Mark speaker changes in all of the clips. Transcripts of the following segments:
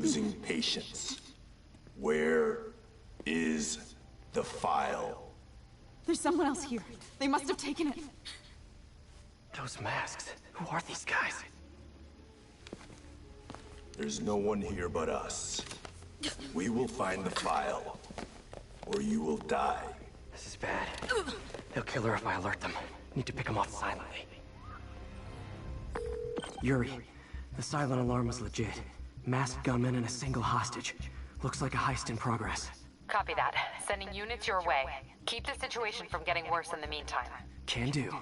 Speaker 1: losing patience. Where is the file?
Speaker 2: There's someone else here. They must have taken it.
Speaker 3: Those masks. Who are these guys?
Speaker 1: There's no one here but us. We will find the file, or you will die.
Speaker 3: This is bad. They'll kill her if I alert them. Need to pick them off silently. Yuri, the silent alarm was legit. Masked gunmen and a single hostage. Looks like a heist in progress.
Speaker 4: Copy that. Sending units your way. Keep the situation from getting worse in the meantime.
Speaker 3: Can do.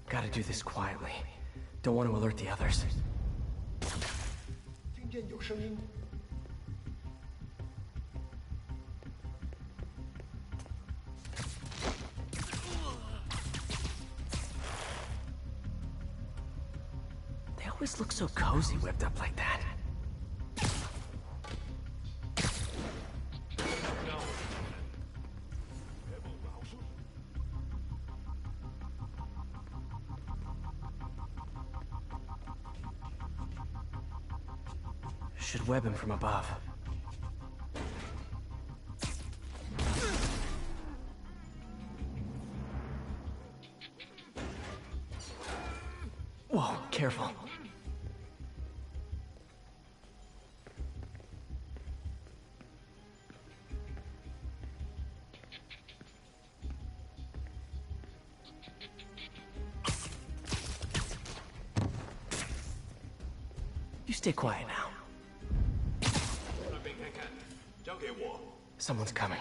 Speaker 3: Gotta do this quietly. Don't want to alert the others.
Speaker 5: 听见有声音。
Speaker 3: They always look so cozy whipped up like that. Should web him from above. Whoa, careful. You stay quiet now. Someone's coming.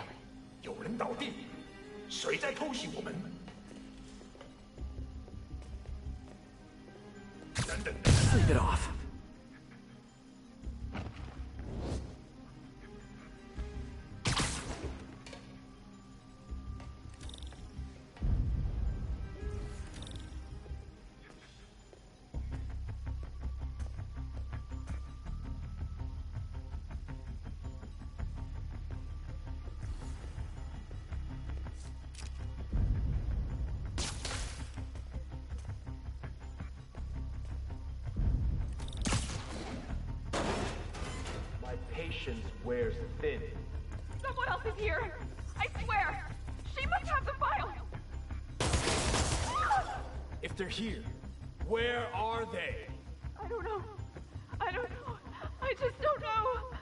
Speaker 5: 有人倒地，谁在偷袭我们？等等，
Speaker 3: Sleep it off.
Speaker 6: Patience wears thin.
Speaker 2: Someone else is here. I swear. She must have the file.
Speaker 5: If they're here, where are they?
Speaker 2: I don't know. I don't know. I just don't know.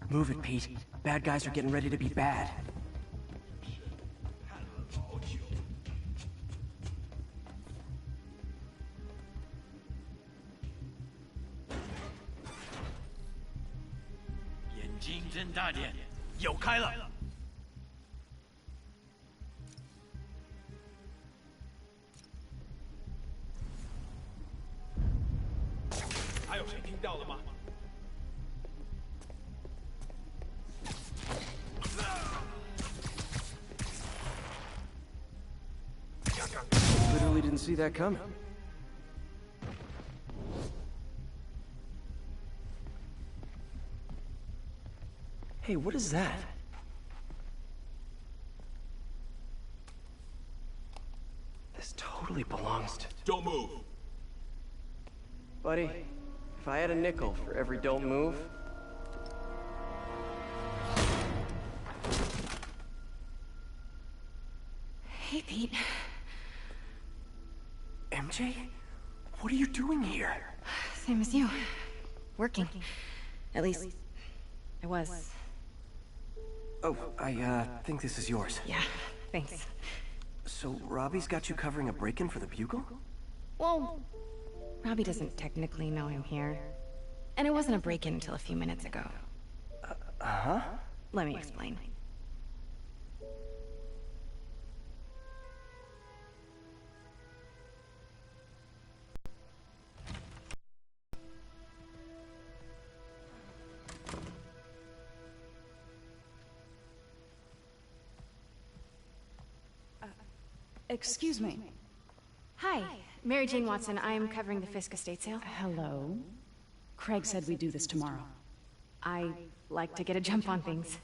Speaker 3: Move it, Pete. Bad guys are getting ready to be bad.
Speaker 5: 看了好久。
Speaker 7: 眼睛睁大点，
Speaker 5: 有开了。还有谁听到了吗？
Speaker 3: Literally didn't see that coming. Hey, what is that? This totally belongs to...
Speaker 5: Don't move.
Speaker 3: Buddy, if I had a nickel for every don't move...
Speaker 2: Hey, Pete.
Speaker 3: MJ? What are you doing here?
Speaker 2: Same as you. Working. At least, I was.
Speaker 3: Oh, I think this is yours.
Speaker 2: Yeah, thanks.
Speaker 3: So, Robbie's got you covering a break-in for the Bugle?
Speaker 2: Well, Robbie doesn't technically know I'm here. And it wasn't a break-in until a few minutes ago.
Speaker 3: Uh-huh.
Speaker 2: Let me explain.
Speaker 8: Excuse me.
Speaker 2: Hi, Mary Jane Watson. I'm covering the Fisk estate sale.
Speaker 8: Hello. Craig said we'd do this tomorrow.
Speaker 2: I like to get a jump on things.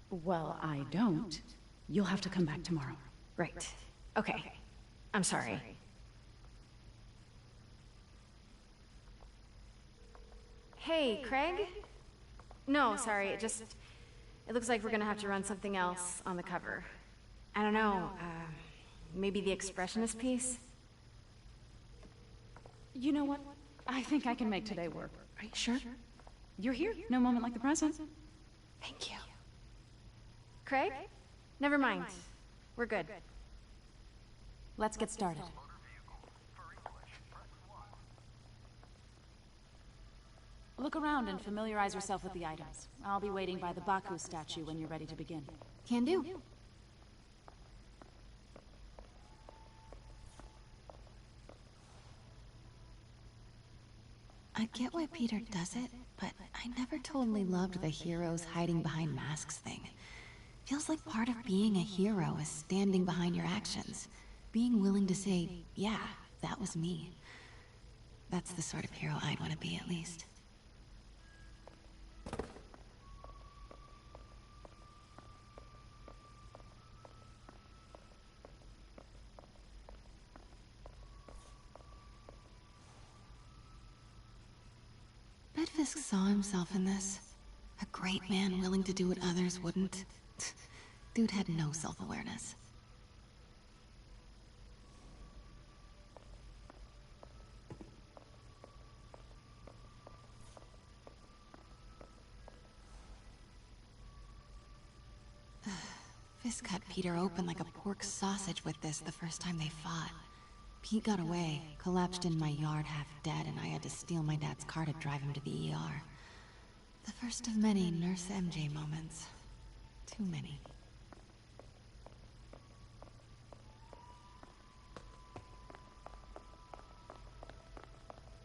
Speaker 8: Well, I don't. You'll have to come back tomorrow.
Speaker 2: Right. Okay. I'm sorry. Hey, Craig? No, sorry, it looks like we're gonna have to run something else on the cover. I don't know, maybe the expressionist piece?
Speaker 8: You know what? I think I can make today work.
Speaker 2: Are you sure?
Speaker 8: You're here. No moment like the present.
Speaker 2: Thank you. Craig? Never mind. We're good.
Speaker 8: Let's get started. Look around and familiarize yourself with the items. I'll be waiting by the Baku statue when you're ready to begin.
Speaker 2: Can do.
Speaker 9: I get why Peter does it, but I never totally loved the heroes hiding behind masks thing. Feels like part of being a hero is standing behind your actions. Being willing to say, yeah, that was me. That's the sort of hero I'd want to be, at least. Bet Fisk saw himself in this. A great man willing to do what others wouldn't. Dude had no self-awareness. Fisk cut Peter open like a pork sausage with this the first time they fought. Pete got away, collapsed in my yard half dead, and I had to steal my dad's car to drive him to the ER. The first of many Nurse MJ moments. Too many.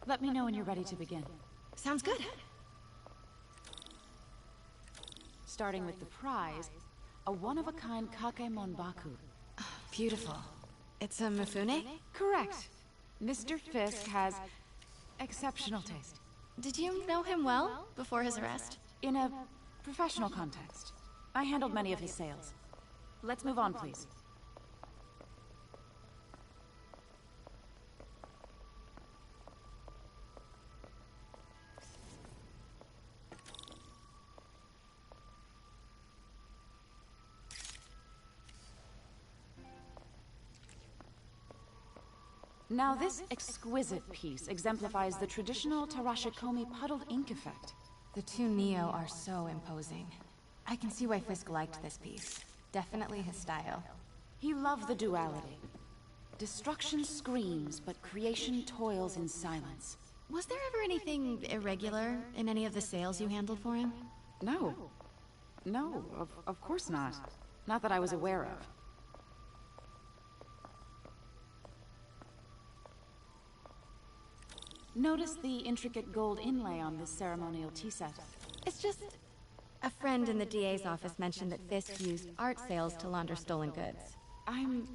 Speaker 8: Let me know when you're ready to begin.
Speaker 2: Sounds good.
Speaker 8: Starting with the prize, a one-of-a-kind Kakemon Baku.
Speaker 2: Beautiful. It's a Mifune?
Speaker 8: Correct. Mr. Fisk has exceptional taste.
Speaker 2: Did you know him well before his arrest?
Speaker 8: In a professional context. I handled many of his sales. Let's move on, please. Now this exquisite piece exemplifies the traditional Tarashikomi puddled ink effect.
Speaker 2: The two Neo are so imposing. I can see why Fisk liked this piece. Definitely his style.
Speaker 8: He loved the duality. Destruction screams, but creation toils in silence.
Speaker 2: Was there ever anything irregular in any of the sales you handled for him?
Speaker 8: No. No, of course not. Not that I was aware of. Notice the intricate gold inlay on this ceremonial tea set.
Speaker 2: It's just... a friend in the DA's office mentioned that Fisk used art sales to launder stolen goods.
Speaker 8: I'm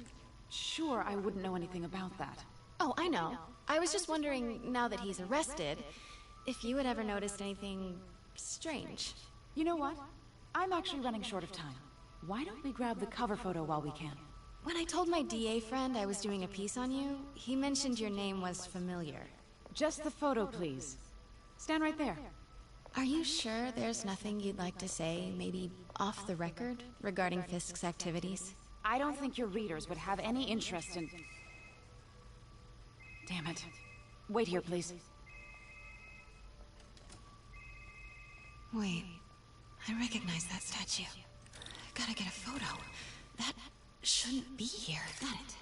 Speaker 8: sure I wouldn't know anything about that.
Speaker 2: Oh, I know. I was just wondering, now that he's arrested, if you had ever noticed anything strange.
Speaker 8: You know what? I'm actually running short of time. Why don't we grab the cover photo while we can?
Speaker 2: When I told my DA friend I was doing a piece on you, he mentioned your name was familiar.
Speaker 8: Just the photo, please. Stand right there.
Speaker 2: Are you sure there's nothing you'd like to say, maybe off the record, regarding Fisk's activities?
Speaker 8: I don't think your readers would have any interest in... Damn it. Wait here, please.
Speaker 9: Wait, I recognize that statue. Gotta get a photo. That shouldn't be here. Got it.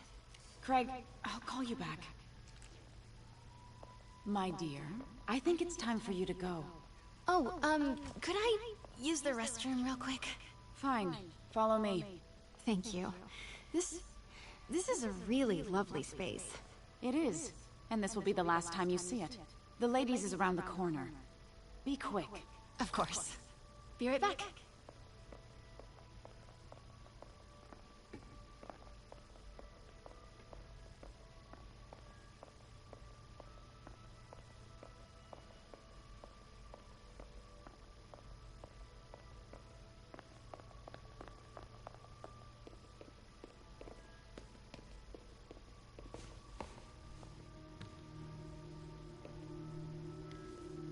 Speaker 8: Craig, I'll call you back. My dear, I think it's time for you to go.
Speaker 2: Oh, could I
Speaker 9: use the restroom real quick?
Speaker 8: Fine. Follow me.
Speaker 9: Thank you. This is a really lovely space.
Speaker 8: It is. And this will be the last time you see it. The ladies is around the corner. Be quick.
Speaker 9: Of course. Be right back.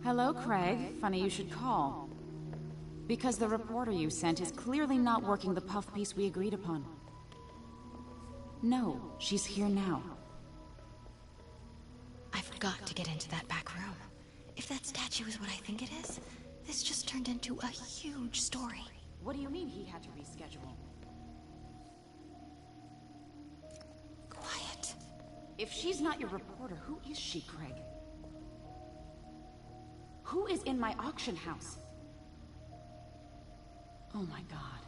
Speaker 8: Hello, Craig. Funny you should call. Because the reporter you sent is clearly not working the puff piece we agreed upon. No, she's here now.
Speaker 9: I've got to get into that back room. If that statue is what I think it is, this just turned into a huge story.
Speaker 8: What do you mean he had to reschedule?
Speaker 9: Quiet.
Speaker 8: If she's not your reporter, who is she, Craig? Who is in my auction house? Oh my god.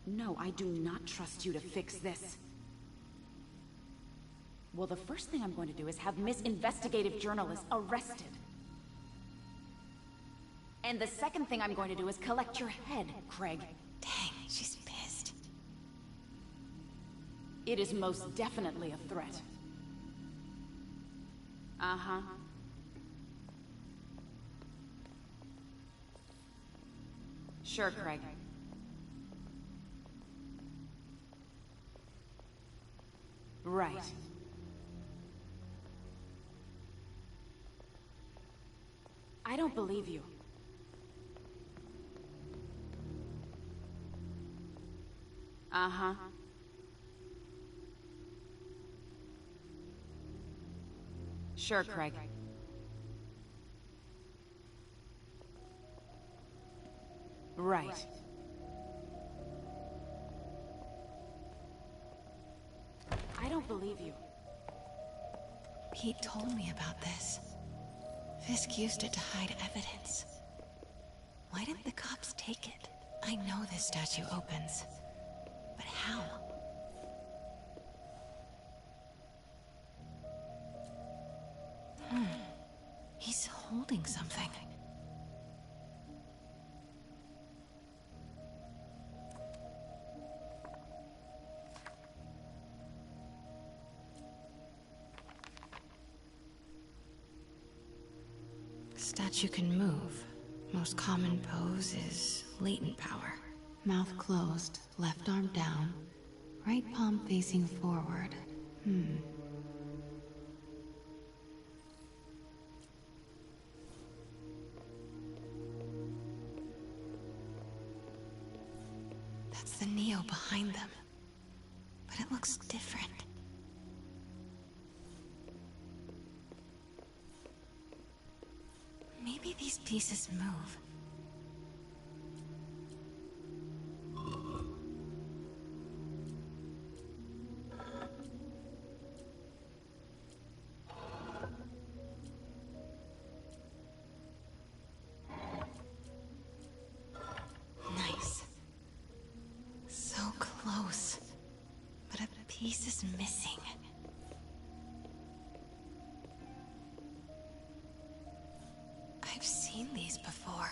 Speaker 8: No, I do not trust you to fix this. Well, the first thing I'm going to do is have Miss Investigative Journalist arrested. And the second thing I'm going to do is collect your head, Craig.
Speaker 9: Dang, she's pissed.
Speaker 8: It is most definitely a threat. Uh-huh. Sure, Craig. Right. I don't believe you. Uh-huh. Sure, Craig. Right. I don't believe you.
Speaker 9: Pete told me about this. Fisk used it to hide evidence. Why didn't the cops take it? I know this statue opens. But how? He's holding something. Statue can move. Most common pose is latent power. Mouth closed, left arm down, right palm facing forward. That's the Neo behind them. But it looks different. Maybe these pieces move. Nice. So close. But a piece is missing. I've seen these before.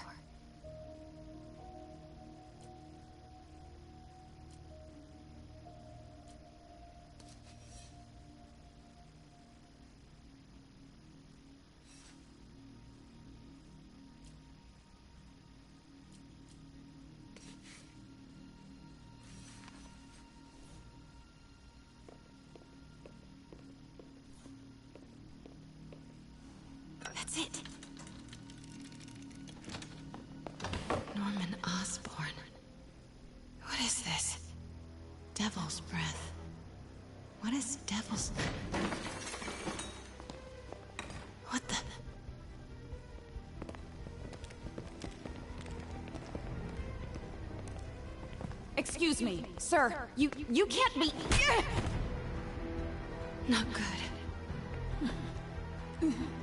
Speaker 9: That's it. Norman Osborn. What is this? Devil's breath. What is devil's... What the...
Speaker 8: Excuse me, sir. You can't be...
Speaker 9: Not good.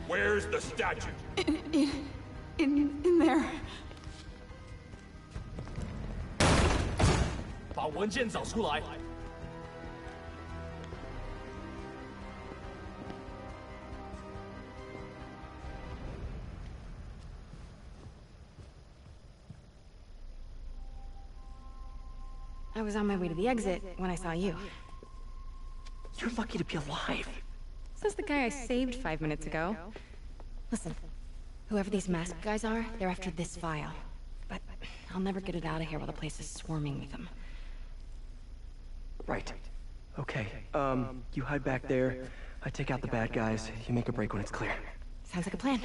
Speaker 1: Where's the statue?
Speaker 8: In there.
Speaker 6: 把文件找出来。
Speaker 2: I was on my way to the exit when I saw you.
Speaker 3: You're lucky to be alive.
Speaker 2: Says the guy I saved 5 minutes ago. Listen, whoever these masked guys are, they're after this file. But I'll never get it out of here while the place is swarming with them.
Speaker 3: Right. Okay, you hide back there. I take out the bad guys. You make a break when it's clear.
Speaker 2: Sounds like a plan.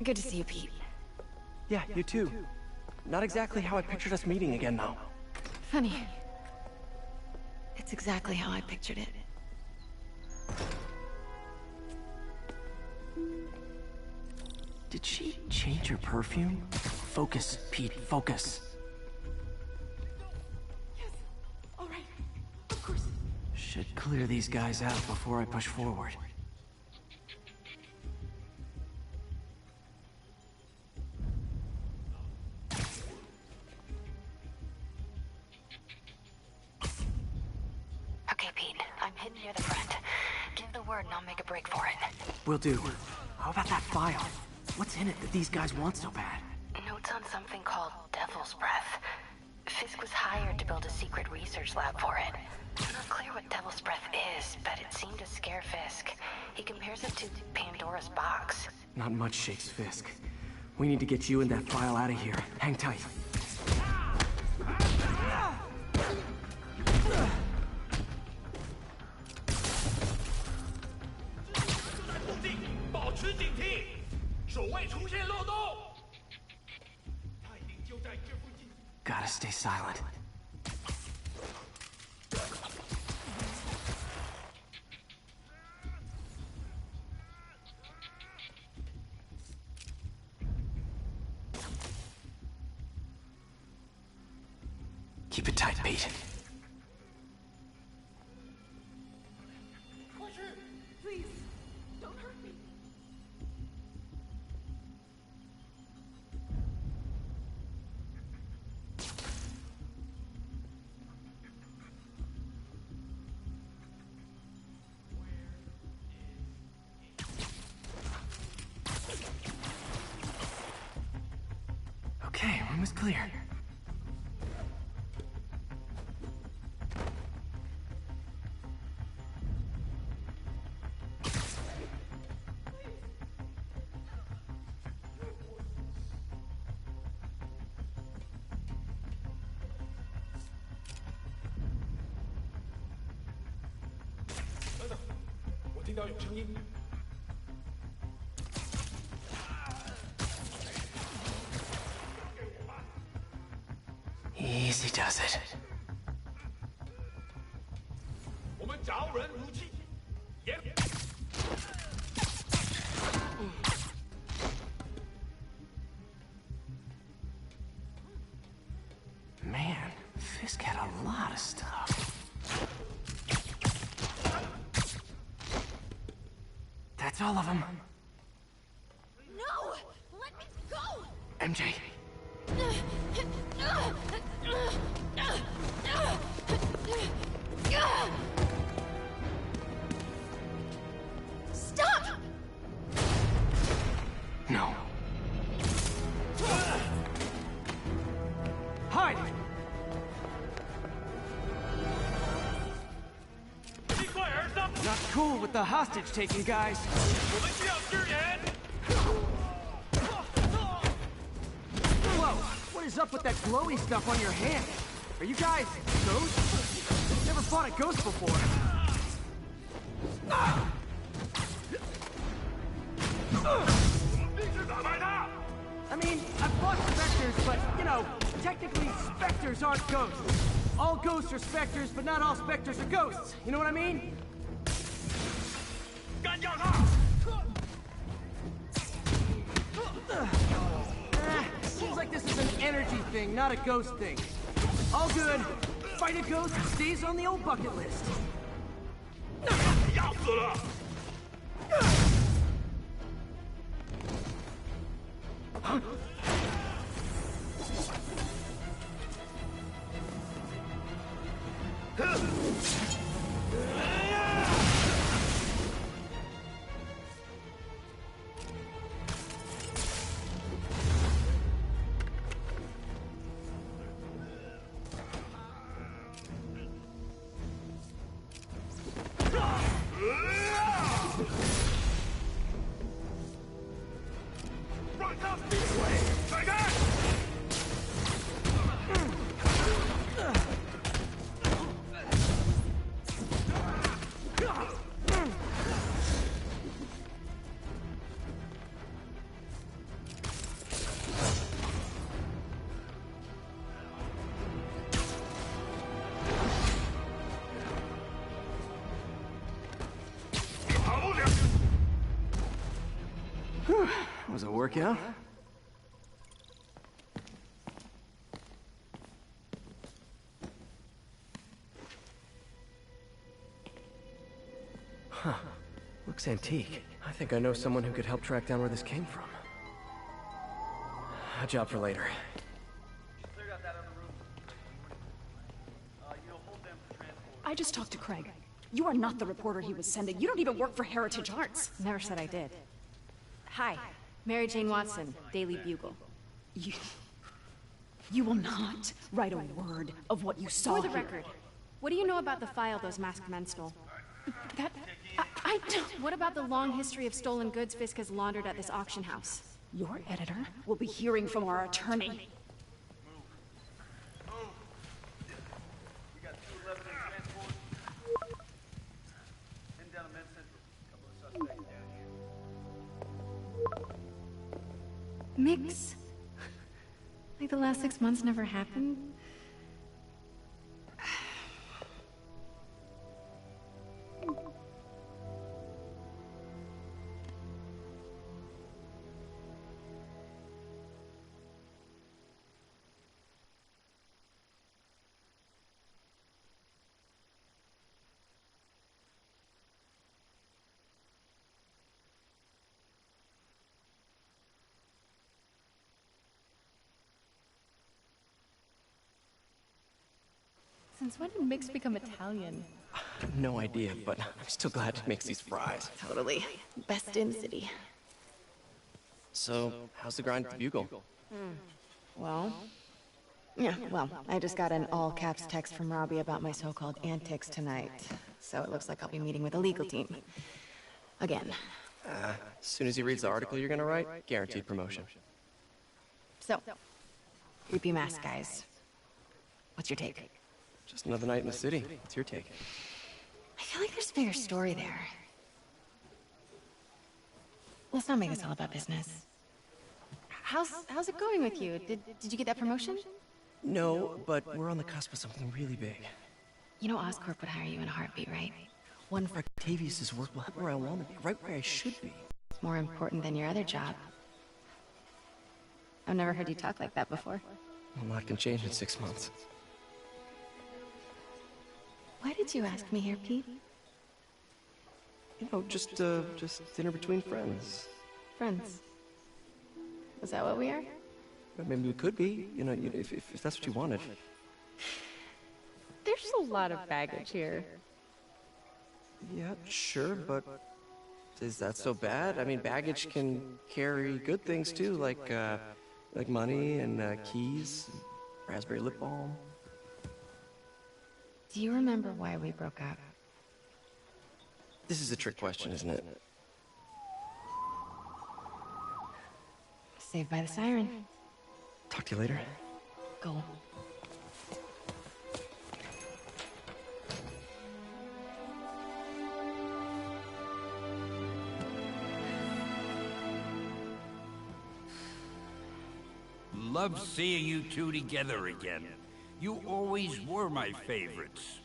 Speaker 2: Good to see you, Pete.
Speaker 3: Yeah, you too. Not exactly how I pictured us meeting again, though.
Speaker 2: Funny. It's exactly how I pictured it.
Speaker 3: Did she change her perfume? Focus, Pete, focus.
Speaker 8: Yes. All right. Of course.
Speaker 3: Should clear these guys out before I push forward.
Speaker 4: Okay, Pete. I'm hidden near the front. Give the word and I'll make a break for it.
Speaker 3: Will do. How about that file? What's in it that these guys want so bad?
Speaker 4: Notes on something called Devil's Breath. Fisk was hired to build a secret research lab for it. It's not clear what Devil's Breath is, but it seemed to scare Fisk. He compares it to Pandora's box.
Speaker 3: Not much shakes Fisk. We need to get you and that file out of here. Hang tight.
Speaker 5: 保持警惕，守卫出现漏洞。他一定就在这附近。
Speaker 3: Gotta stay silent. Keep it tight, Pete.
Speaker 8: Please, don't hurt me.
Speaker 3: Okay, room is clear. Easy does it.
Speaker 5: 我们找人如期，严。
Speaker 3: Man, Fisk had a lot of stuff. That's all of them.
Speaker 9: No! Let me go!
Speaker 3: MJ.
Speaker 9: Stop!
Speaker 3: No. Hide!
Speaker 5: 击快而上，
Speaker 3: Not cool with the hostage taking, guys.
Speaker 5: 我们需要支援。
Speaker 3: Whoa! What is up with that glowy stuff on your hand? Are you guys ghosts? Never fought a ghost before. I mean, I've fought specters, but, you know, technically specters aren't ghosts. All ghosts are specters, but not all specters are ghosts. You know what I mean?
Speaker 5: 干掉他！
Speaker 3: Seems like this is an energy thing, not a ghost thing. All good. Fight a ghost stays on the old bucket list.
Speaker 5: 要死了！
Speaker 3: Was it a workout? Huh. Looks antique. I think I know someone who could help track down where this came from. A job for later.
Speaker 8: I just talked to Craig. You are not the reporter he was sending. You don't even work for Heritage Arts.
Speaker 2: Never said I did. Hi, Mary Jane Watson, Daily Bugle.
Speaker 8: You will not write a word of what you saw
Speaker 2: For the
Speaker 8: here.
Speaker 2: record, what do you know about the file those masked men stole?
Speaker 8: I don't...
Speaker 2: What about the long history of stolen goods Fisk has laundered at this auction house?
Speaker 8: Your editor will be hearing from our attorney.
Speaker 2: Mix? Like the last 6 months never happened? Since when did Mix become Italian?
Speaker 3: No idea, but I'm still glad it makes these fries.
Speaker 9: Totally. Best in the city.
Speaker 3: So, how's the grind at the Bugle?
Speaker 9: Well, I just got an all-caps text from Robbie about my so-called antics tonight. So it looks like I'll be meeting with a legal team. Again.
Speaker 3: As soon as he reads the article you're gonna write, guaranteed promotion.
Speaker 9: So, creepy mask guys. What's your take?
Speaker 3: Just another night in the city. What's your take?
Speaker 9: I feel like there's a bigger story there. Let's not make this all about business.
Speaker 2: How's it going with you? Did you get that promotion?
Speaker 3: No, but we're on the cusp of something really big.
Speaker 9: You know Oscorp would hire you in a heartbeat, right?
Speaker 3: One for Octavius's work will have where I want to be, right where I should be.
Speaker 9: More important than your other job.
Speaker 2: I've never heard you talk like that before.
Speaker 3: A lot can change in 6 months.
Speaker 9: Why did you ask me here, Pete?
Speaker 3: You know, just dinner between friends.
Speaker 9: Friends. Is that what we are?
Speaker 3: Maybe we could be, you know, if that's what you wanted.
Speaker 2: There's a lot of baggage here.
Speaker 3: Yeah, sure, but is that so bad? I mean, baggage can carry good things too, like money and keys, raspberry lip balm.
Speaker 9: Do you remember why we broke up?
Speaker 3: This is a trick question, isn't it?
Speaker 9: Saved by the siren.
Speaker 3: Talk to you later.
Speaker 9: Go.
Speaker 7: Love seeing you two together again. You always were my favorites.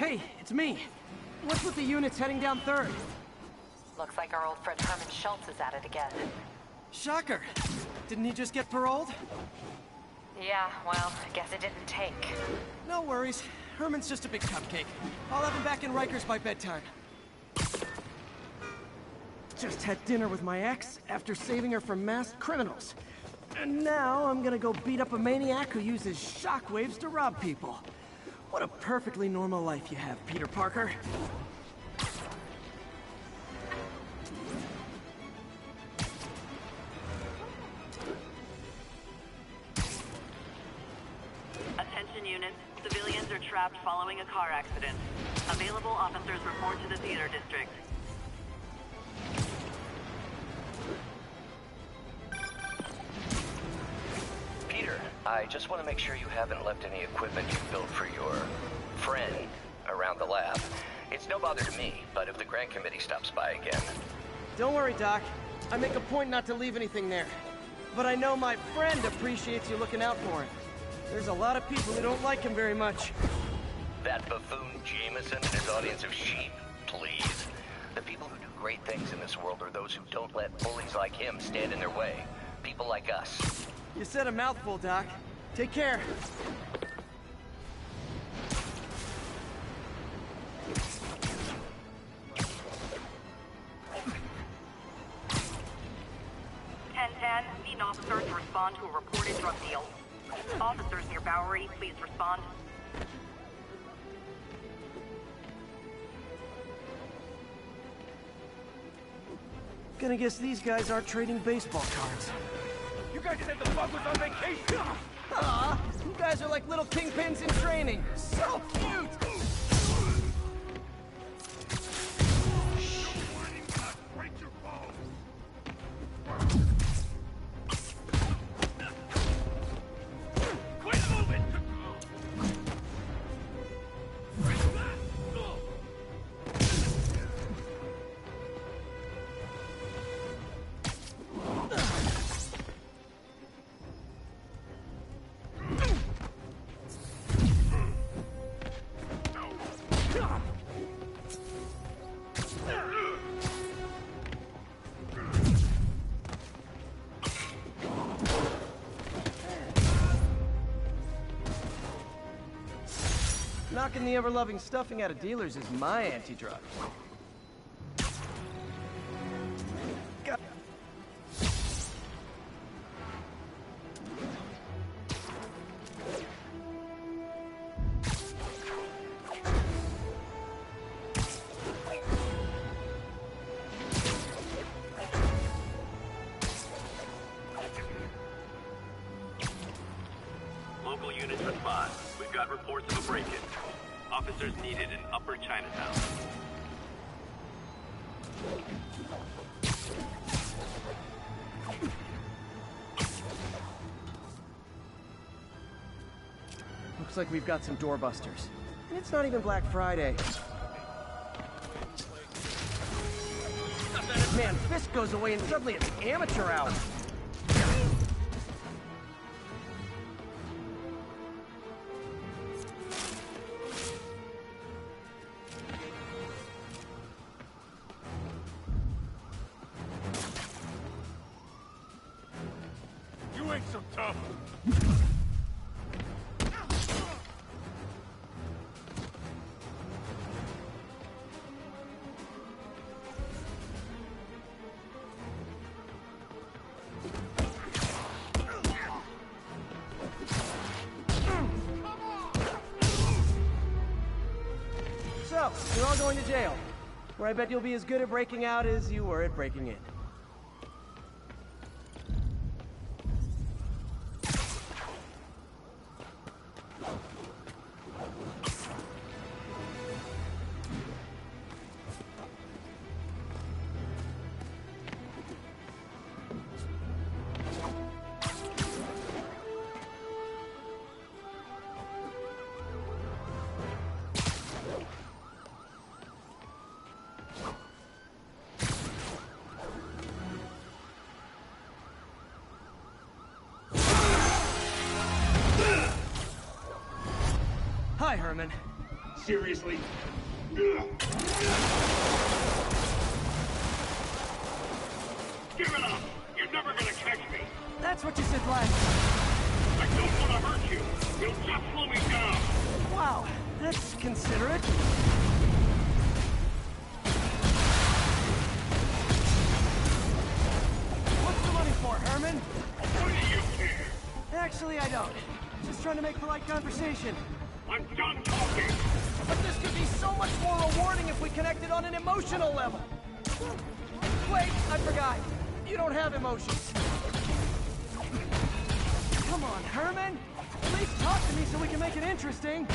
Speaker 3: Hey, it's me. What's with the units heading down 3rd?
Speaker 4: Looks like our old friend Herman Schultz is at it again.
Speaker 3: Shocker. Didn't he just get paroled?
Speaker 4: Yeah, well, I guess it didn't take.
Speaker 3: No worries. Herman's just a big cupcake. I'll have him back in Rikers by bedtime. Just had dinner with my ex after saving her from masked criminals. And now I'm gonna go beat up a maniac who uses shockwaves to rob people. What a perfectly normal life you have, Peter Parker.
Speaker 10: Attention units. Civilians are trapped following a car accident. Available officers report to the theater district.
Speaker 11: Peter, I just want to make sure you haven't left any equipment you built for your friend around the lab. It's no bother to me, but if the grant committee stops by again...
Speaker 3: Don't worry, Doc. I make a point not to leave anything there. But I know my friend appreciates you looking out for him. There's a lot of people who don't like him very much.
Speaker 11: That buffoon Jameson and his audience of sheep, please. The people who do great things in this world are those who don't let bullies like him stand in their way. People like us.
Speaker 3: You said a mouthful, Doc. Take care.
Speaker 10: Need an officer to respond to a reported drug deal. Officers near Bowery, please respond.
Speaker 3: Gonna guess these guys aren't trading baseball cards.
Speaker 5: You guys said the bug was on vacation!
Speaker 3: Aw, you guys are like little kingpins in training. So cute! Knocking the ever-loving stuffing out of dealers is my anti-drug.
Speaker 12: Local units respond. We've got reports of a break-in. Officers needed in Upper Chinatown.
Speaker 3: Looks like we've got some doorbusters. And it's not even Black Friday. Man, Fisk goes away and suddenly it's amateur hour.
Speaker 5: You ain't so tough!
Speaker 3: So, you're all going to jail, where I bet you'll be as good at breaking out as you were at breaking in. Hi, Herman.
Speaker 5: Seriously? Give it up! You're never gonna catch me!
Speaker 3: That's what you said last.
Speaker 5: I don't want to hurt you! You'll just slow me down!
Speaker 3: Wow, that's considerate. What's the money for, Herman?
Speaker 5: What do you care?
Speaker 3: Actually, I don't. Just trying to make polite conversation.
Speaker 5: I'm done talking!
Speaker 3: But this could be so much more rewarding if we connected on an emotional level. Wait, I forgot. You don't have emotions. Come on, Herman. At least talk to me so we can make it interesting.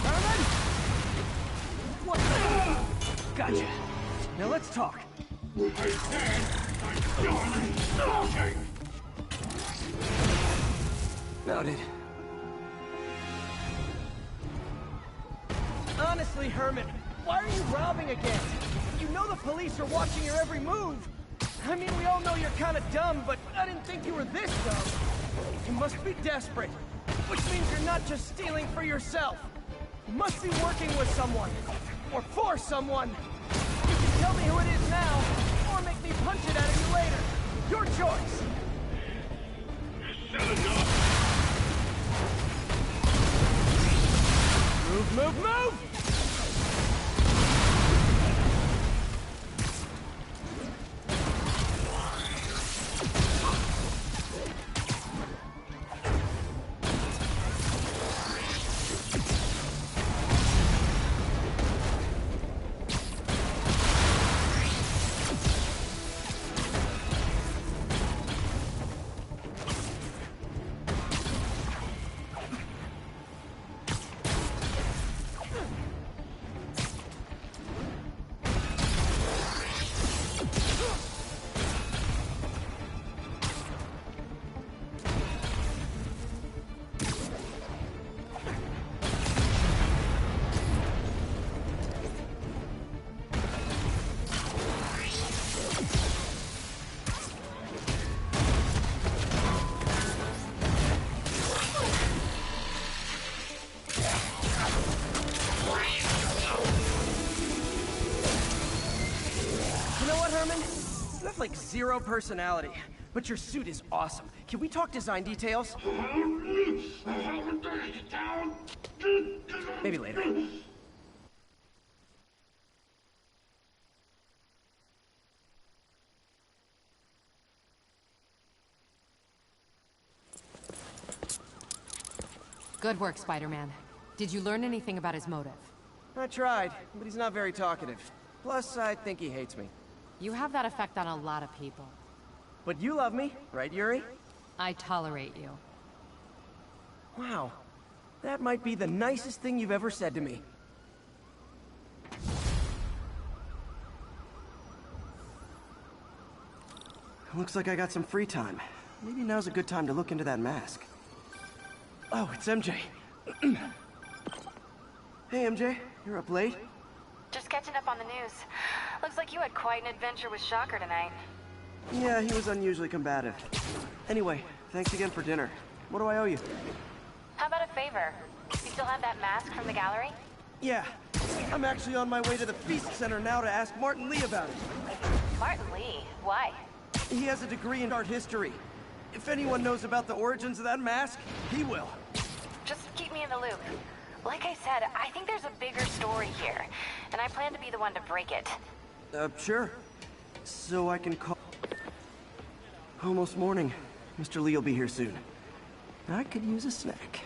Speaker 3: Herman? What the? Gotcha. Now let's talk.
Speaker 5: I said I'm done talking!
Speaker 3: Noted. Honestly, Herman, why are you robbing again? You know the police are watching your every move. I mean, we all know you're kind of dumb, but I didn't think you were this dumb. You must be desperate, which means you're not just stealing for yourself. You must be working with someone, or for someone. You can tell me who it is now, or make me punch it out of you later. Your choice.
Speaker 5: Said enough!
Speaker 3: Move, move, move! You have like zero personality, but your suit is awesome. Can we talk design details? Maybe later.
Speaker 13: Good work, Spider-Man. Did you learn anything about his motive?
Speaker 3: I tried, but he's not very talkative. Plus, I think he hates me.
Speaker 13: You have that effect on a lot of people.
Speaker 3: But you love me, right, Yuri?
Speaker 13: I tolerate you.
Speaker 3: Wow. That might be the nicest thing you've ever said to me. Looks like I got some free time. Maybe now's a good time to look into that mask. Oh, it's MJ. Hey, MJ. You're up late?
Speaker 4: Just catching up on the news. Looks like you had quite an adventure with Shocker tonight.
Speaker 3: Yeah, he was unusually combative. Anyway, thanks again for dinner. What do I owe you?
Speaker 4: How about a favor? You still have that mask from the gallery?
Speaker 3: Yeah. I'm actually on my way to the Feast Center now to ask Martin Lee about it.
Speaker 4: Martin Lee? Why?
Speaker 3: He has a degree in art history. If anyone knows about the origins of that mask, he will.
Speaker 4: Just keep me in the loop. Like I said, I think there's a bigger story here, and I plan to be the one to break it.
Speaker 3: Sure. So I can call... Almost morning. Mr. Lee will be here soon. I could use a snack.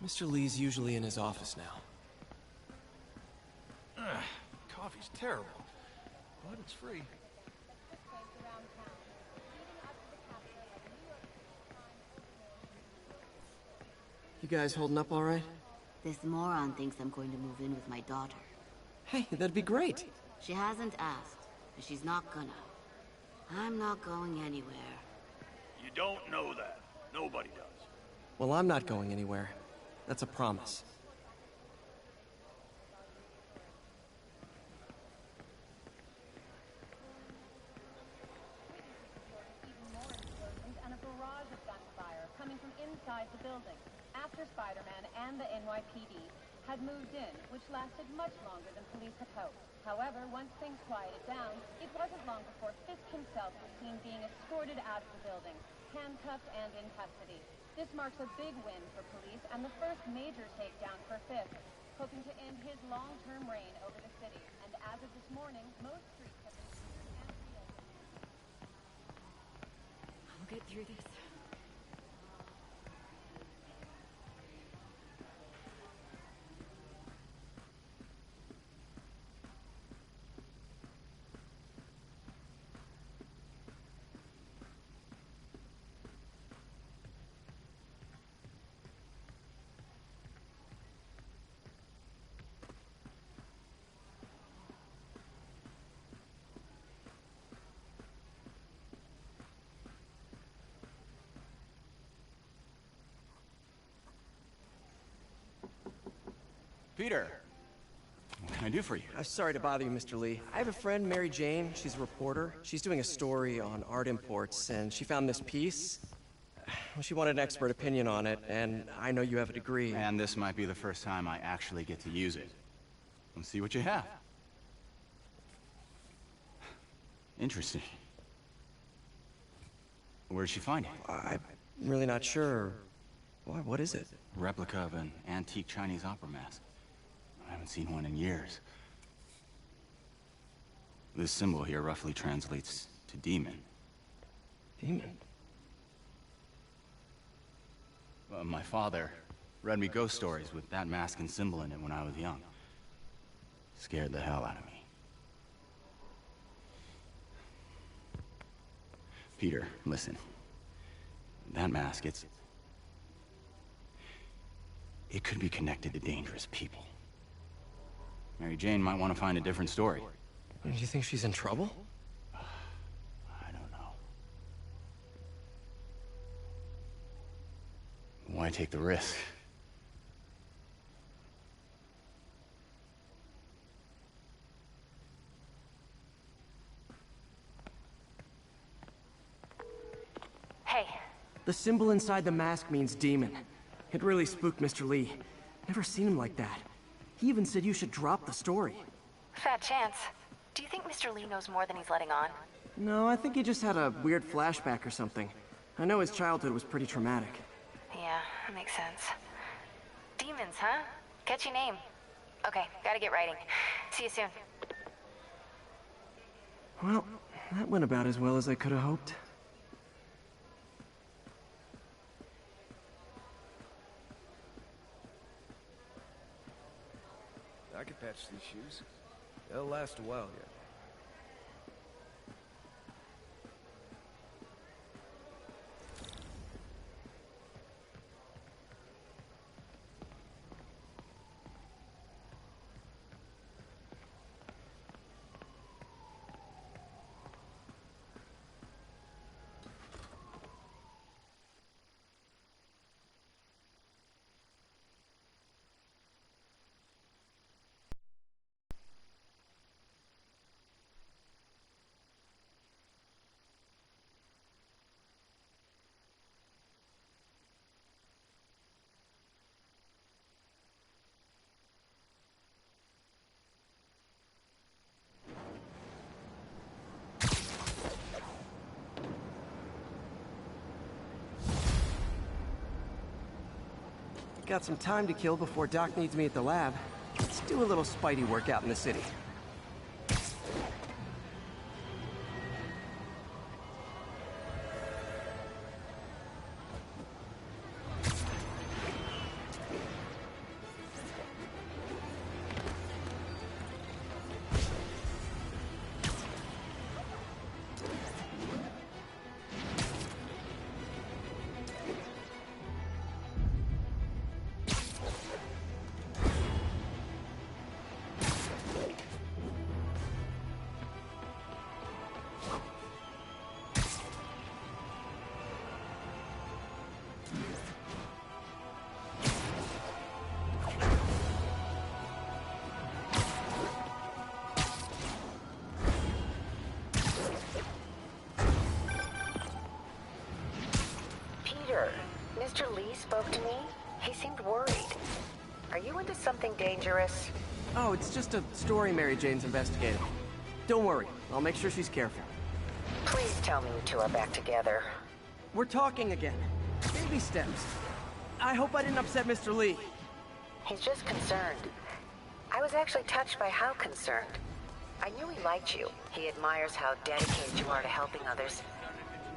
Speaker 3: Mr. Lee's usually in his office now.
Speaker 6: Coffee's terrible, but it's free.
Speaker 3: You guys holding up all right?
Speaker 14: This moron thinks I'm going to move in with my daughter.
Speaker 3: Hey, that'd be great.
Speaker 14: She hasn't asked, and she's not gonna. I'm not going anywhere.
Speaker 5: You don't know that. Nobody does.
Speaker 3: Well, I'm not going anywhere. That's a promise.
Speaker 15: And a barrage of gunfire coming from inside the building after Spiderman and the NYPD had moved in, which lasted much longer than police had hoped. However, once things quieted down, it wasn't long before Fisk himself was seen being escorted out of the building, handcuffed and in custody. This marks a big win for police and the first major takedown for Fisk, hoping to end his long-term reign over the city. And as of this morning, most streets have been cleared and reopened.
Speaker 2: I'll get through this.
Speaker 16: Peter, what can I do for you?
Speaker 3: I'm sorry to bother you, Mr. Lee. I have a friend, Mary Jane. She's a reporter. She's doing a story on art imports, and she found this piece. Well, she wanted an expert opinion on it, and I know you have a degree.
Speaker 16: And this might be the first time I actually get to use it. Let's see what you have. Interesting. Where'd she find it?
Speaker 3: I'm really not sure. What is it?
Speaker 16: Replica of an antique Chinese opera mask. I haven't seen one in years. This symbol here roughly translates to demon.
Speaker 3: Demon?
Speaker 16: My father read me ghost stories with that mask and symbol in it when I was young. Scared the hell out of me. Peter, listen. That mask, it could be connected to dangerous people. Mary Jane might want to find a different story.
Speaker 3: Do you think she's in trouble?
Speaker 16: I don't know. Why take the risk?
Speaker 4: Hey.
Speaker 3: The symbol inside the mask means demon. It really spooked Mr. Lee. Never seen him like that. He even said you should drop the story.
Speaker 4: Fat chance. Do you think Mr. Lee knows more than he's letting on?
Speaker 3: No, I think he just had a weird flashback or something. I know his childhood was pretty traumatic.
Speaker 4: Yeah, that makes sense. Demons, huh? Catchy name. Okay, gotta get writing. See you soon.
Speaker 3: Well, that went about as well as I could have hoped.
Speaker 17: I could patch these shoes. They'll last a while yet.
Speaker 3: Got some time to kill before Doc needs me at the lab. Let's do a little Spidey workout in the city.
Speaker 4: Mr. Lee spoke to me. He seemed worried. Are you into something dangerous?
Speaker 3: Oh, it's just a story Mary Jane's investigating. Don't worry, I'll make sure she's careful.
Speaker 4: Please tell me you two are back together.
Speaker 3: We're talking again. Baby steps. I hope I didn't upset Mr. Lee.
Speaker 4: He's just concerned. I was actually touched by how concerned. I knew he liked you. He admires how dedicated you are to helping others.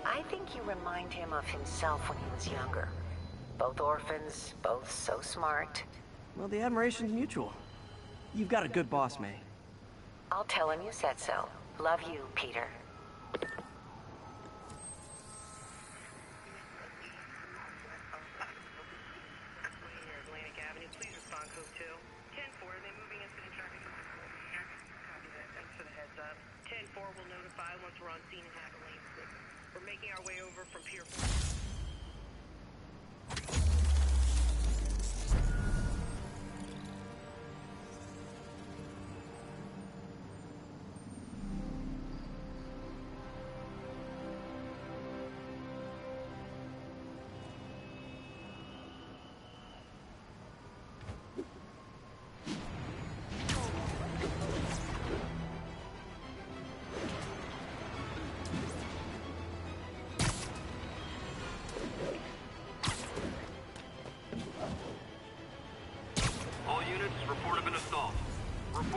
Speaker 4: I think you remind him of himself when he was younger. Both orphans, both so smart.
Speaker 3: Well, the admiration's mutual. You've got a good boss, May.
Speaker 4: I'll tell him you said so. Love you, Peter.
Speaker 10: Atlantic Avenue, please respond code 2. 10-4, they moving incident traffic. Copy that, thanks for the heads up. 10-4 will notify once we're on scene and have a lane split. We're making our way over from Pier 4.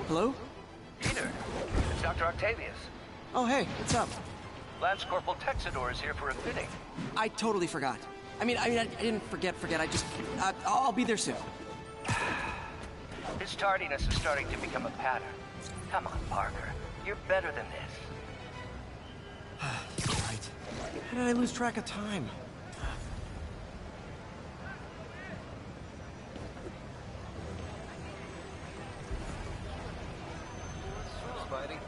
Speaker 3: Hello?
Speaker 11: Peter, it's Dr. Octavius.
Speaker 3: Oh, hey, what's up?
Speaker 11: Lance Corporal Texador is here for a fitting.
Speaker 3: I totally forgot. I didn't forget. I'll be there soon.
Speaker 11: His tardiness is starting to become a pattern. Come on, Parker. You're better than this.
Speaker 3: Right. How did I lose track of time?
Speaker 17: Spidey?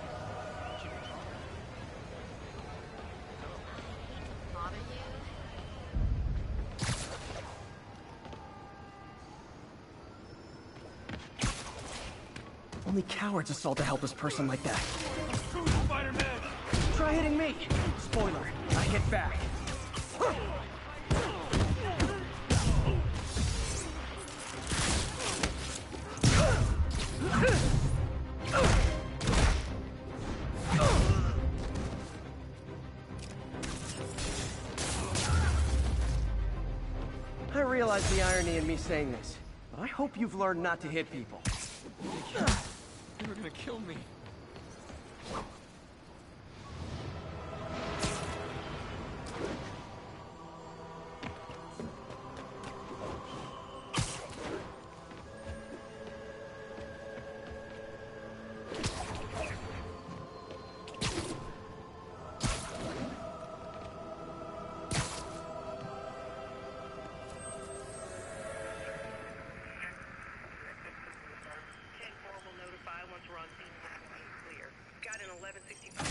Speaker 3: Only cowards assault a helpless person like that.
Speaker 5: Spider-Man!
Speaker 3: Try hitting me! Spoiler, I hit back. I realize the irony in me saying this, but I hope you've learned not to hit people.
Speaker 6: You were gonna kill me.
Speaker 10: Once we're on scene, clear. Got an 1165.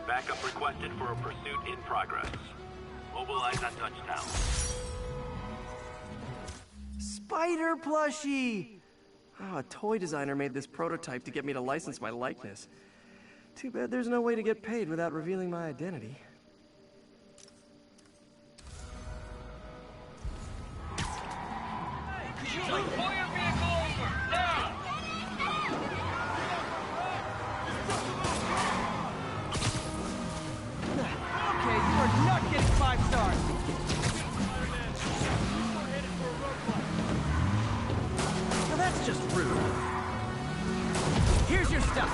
Speaker 12: Backup requested for a pursuit in progress. Mobilize on touchdown.
Speaker 3: Spider plushie! Oh, a toy designer made this prototype to get me to license my likeness. Too bad there's no way to get paid without revealing my identity.
Speaker 5: Pull your vehicle over! Now!
Speaker 3: Okay, you are not getting 5 stars! Now that's just rude. Here's your stuff.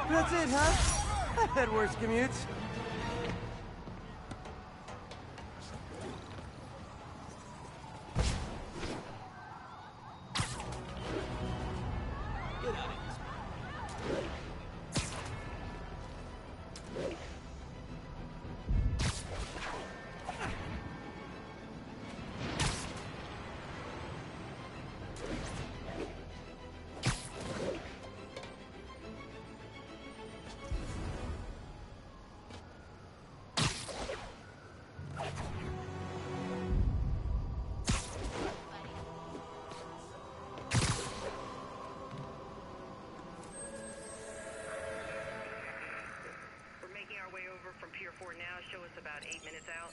Speaker 3: That's it, huh? I've had worse commutes.
Speaker 10: From Pier 4 now, show us about 8 minutes out.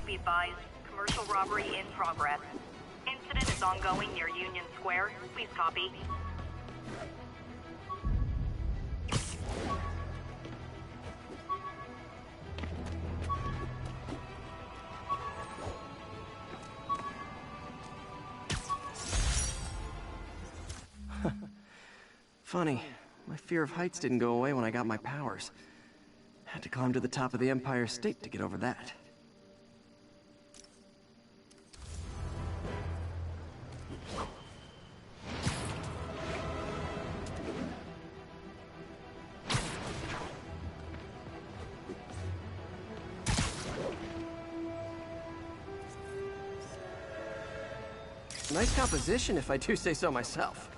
Speaker 10: Advised, commercial robbery in progress. Incident is ongoing near Union Square. Please copy.
Speaker 3: Funny, my fear of heights didn't go away when I got my powers. Had to climb to the top of the Empire State to get over that. Nice composition, if I do say so myself.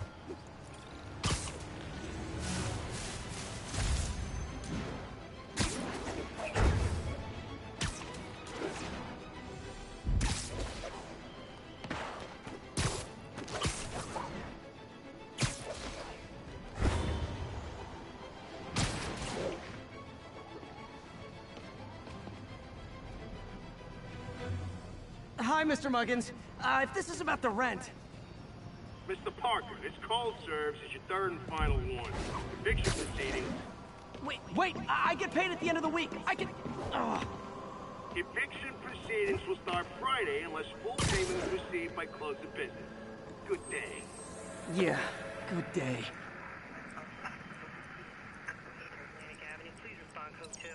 Speaker 3: Hi, Mr. Muggins. If this is about the rent...
Speaker 12: Mr. Parker, this cold serves is your third and final one. Eviction proceedings...
Speaker 3: Wait! I get paid at the end of the week! I can...
Speaker 12: Eviction proceedings will start Friday unless full payment is received by close of business. Good day.
Speaker 3: Yeah, good day.
Speaker 10: Atlantic Avenue, please respond code 2.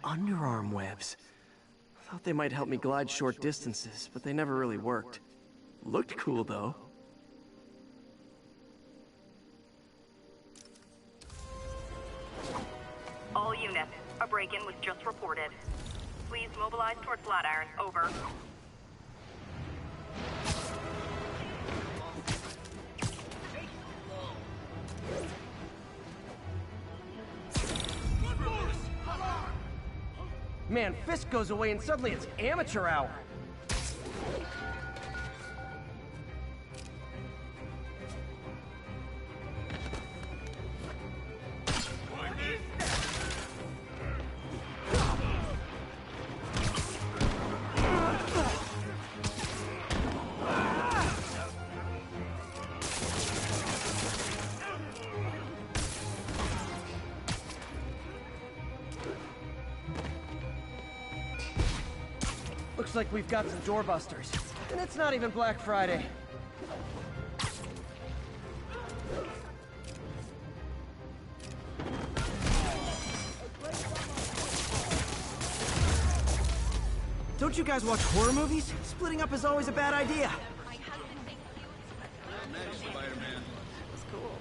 Speaker 3: Underarm webs. Thought they might help me glide short distances, but they never really worked. Looked cool, though.
Speaker 10: All units, a break-in was just reported. Please mobilize toward Flatiron. Over.
Speaker 3: Man, Fisk goes away and suddenly it's amateur hour. Looks like we've got some doorbusters. And it's not even Black Friday. Don't you guys watch horror movies? Splitting up is always a bad idea.
Speaker 6: Nice, Spider-Man.
Speaker 3: That's cool.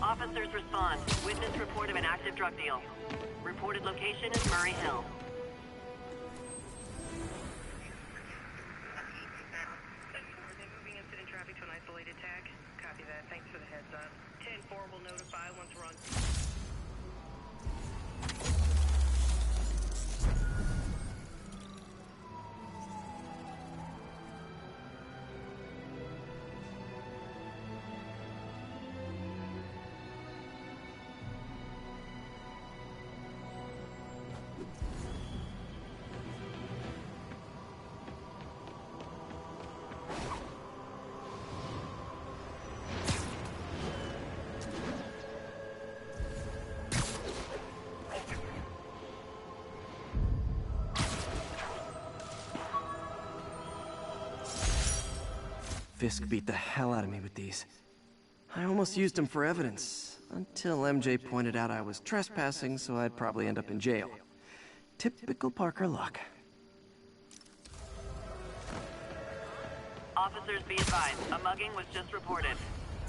Speaker 10: Officers respond. Witness report of an active drug deal. Reported location is Murray Hill. Moving incident traffic to an isolated tag. Copy that. Thanks for the heads up. 10-4 will notify once we're on.
Speaker 3: Fisk beat the hell out of me with these. I almost used him for evidence, until MJ pointed out I was trespassing, so I'd probably end up in jail. Typical Parker luck.
Speaker 10: Officers be advised, a mugging was just reported.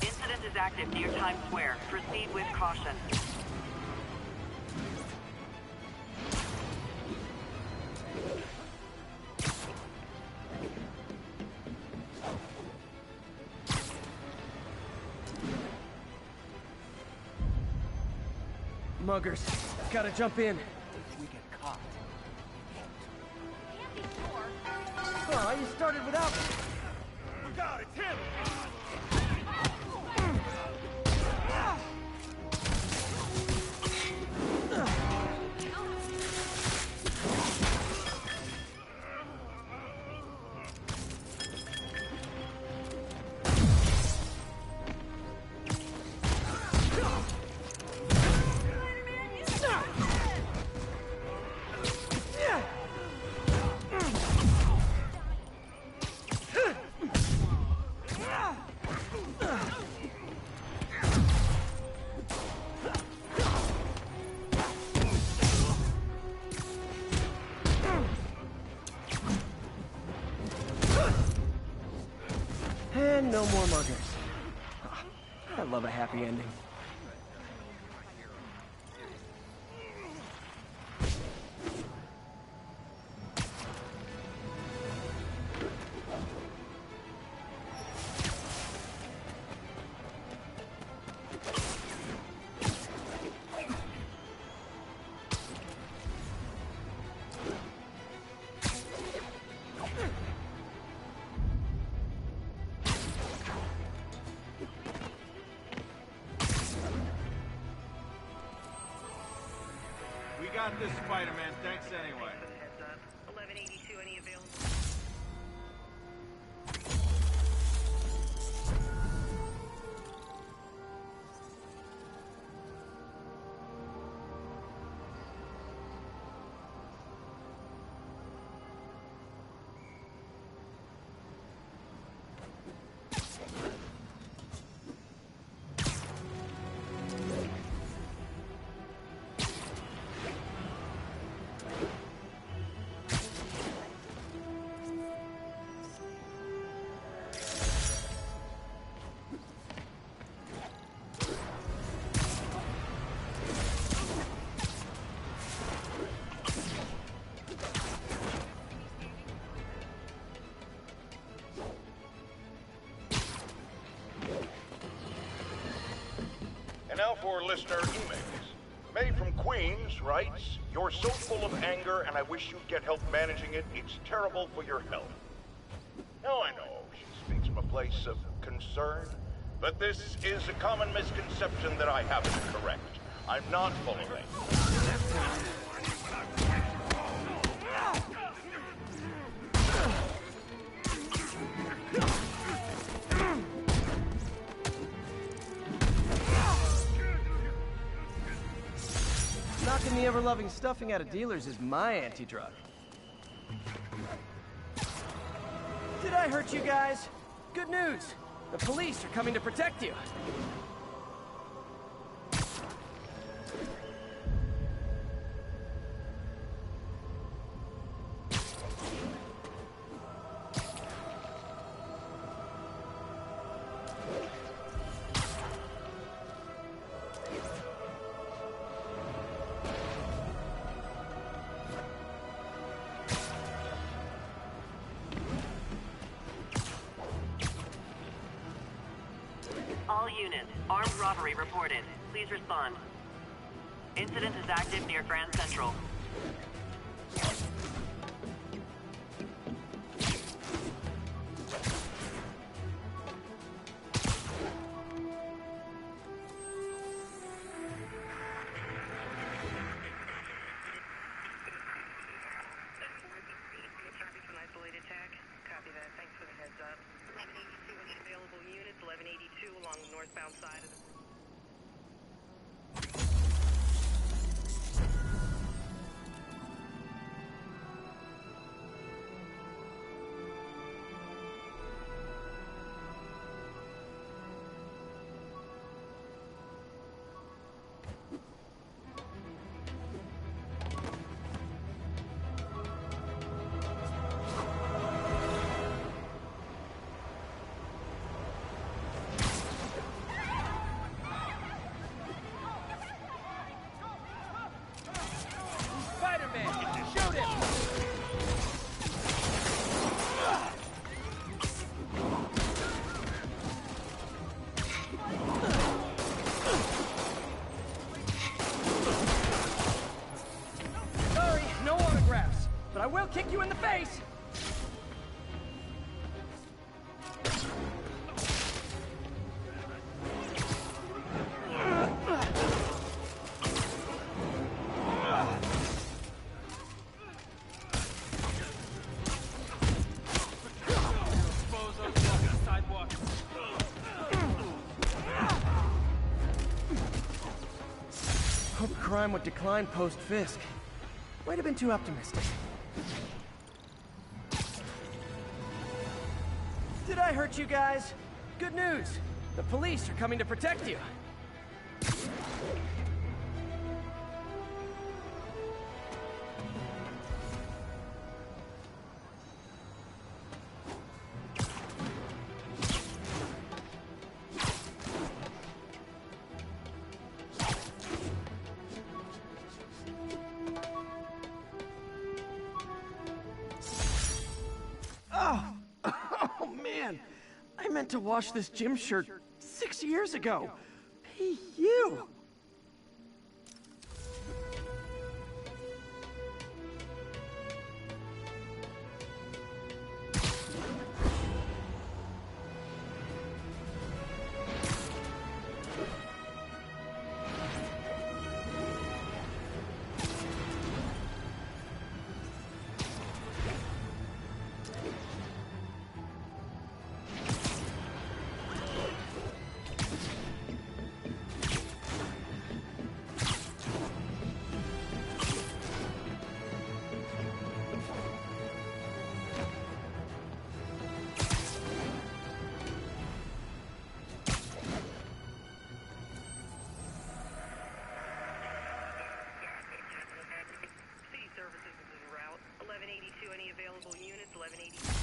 Speaker 10: Incident is active near Times Square. Proceed with caution.
Speaker 3: Muggers, gotta jump in. We get caught. Oh, you started without me.
Speaker 5: Look out, it's him!
Speaker 3: And no more muggers. I love a happy ending.
Speaker 6: We got this, Spider-Man. Thanks anyway.
Speaker 10: Heads up. 1182, any available?
Speaker 18: Now for listener emails. May from Queens writes, "You're so full of anger and I wish you'd get help managing it. It's terrible for your health." Now I know she speaks from a place of concern, But this is a common misconception that I happen to correct. I'm not following.
Speaker 3: Knocking the ever-loving stuffing out of dealers is my anti-drug. Did I hurt you guys? Good news! The police are coming to protect you!
Speaker 10: All units, armed robbery reported. Please respond. Incident is active near Grand Central. Traffic's an isolated attack. Copy that. Thanks for the heads up. 1182 any available units, 1182 along the northbound side of the...
Speaker 3: Spiderman! Shoot him! Sorry, no autographs, but I will kick you in the face! Hope crime would decline post-Fisk. Might have been too optimistic. Did I hurt you guys? Good news! The police are coming to protect you! Oh man! I meant to wash this gym shirt 6 years ago. Hey, you!
Speaker 10: Any available units, 1180.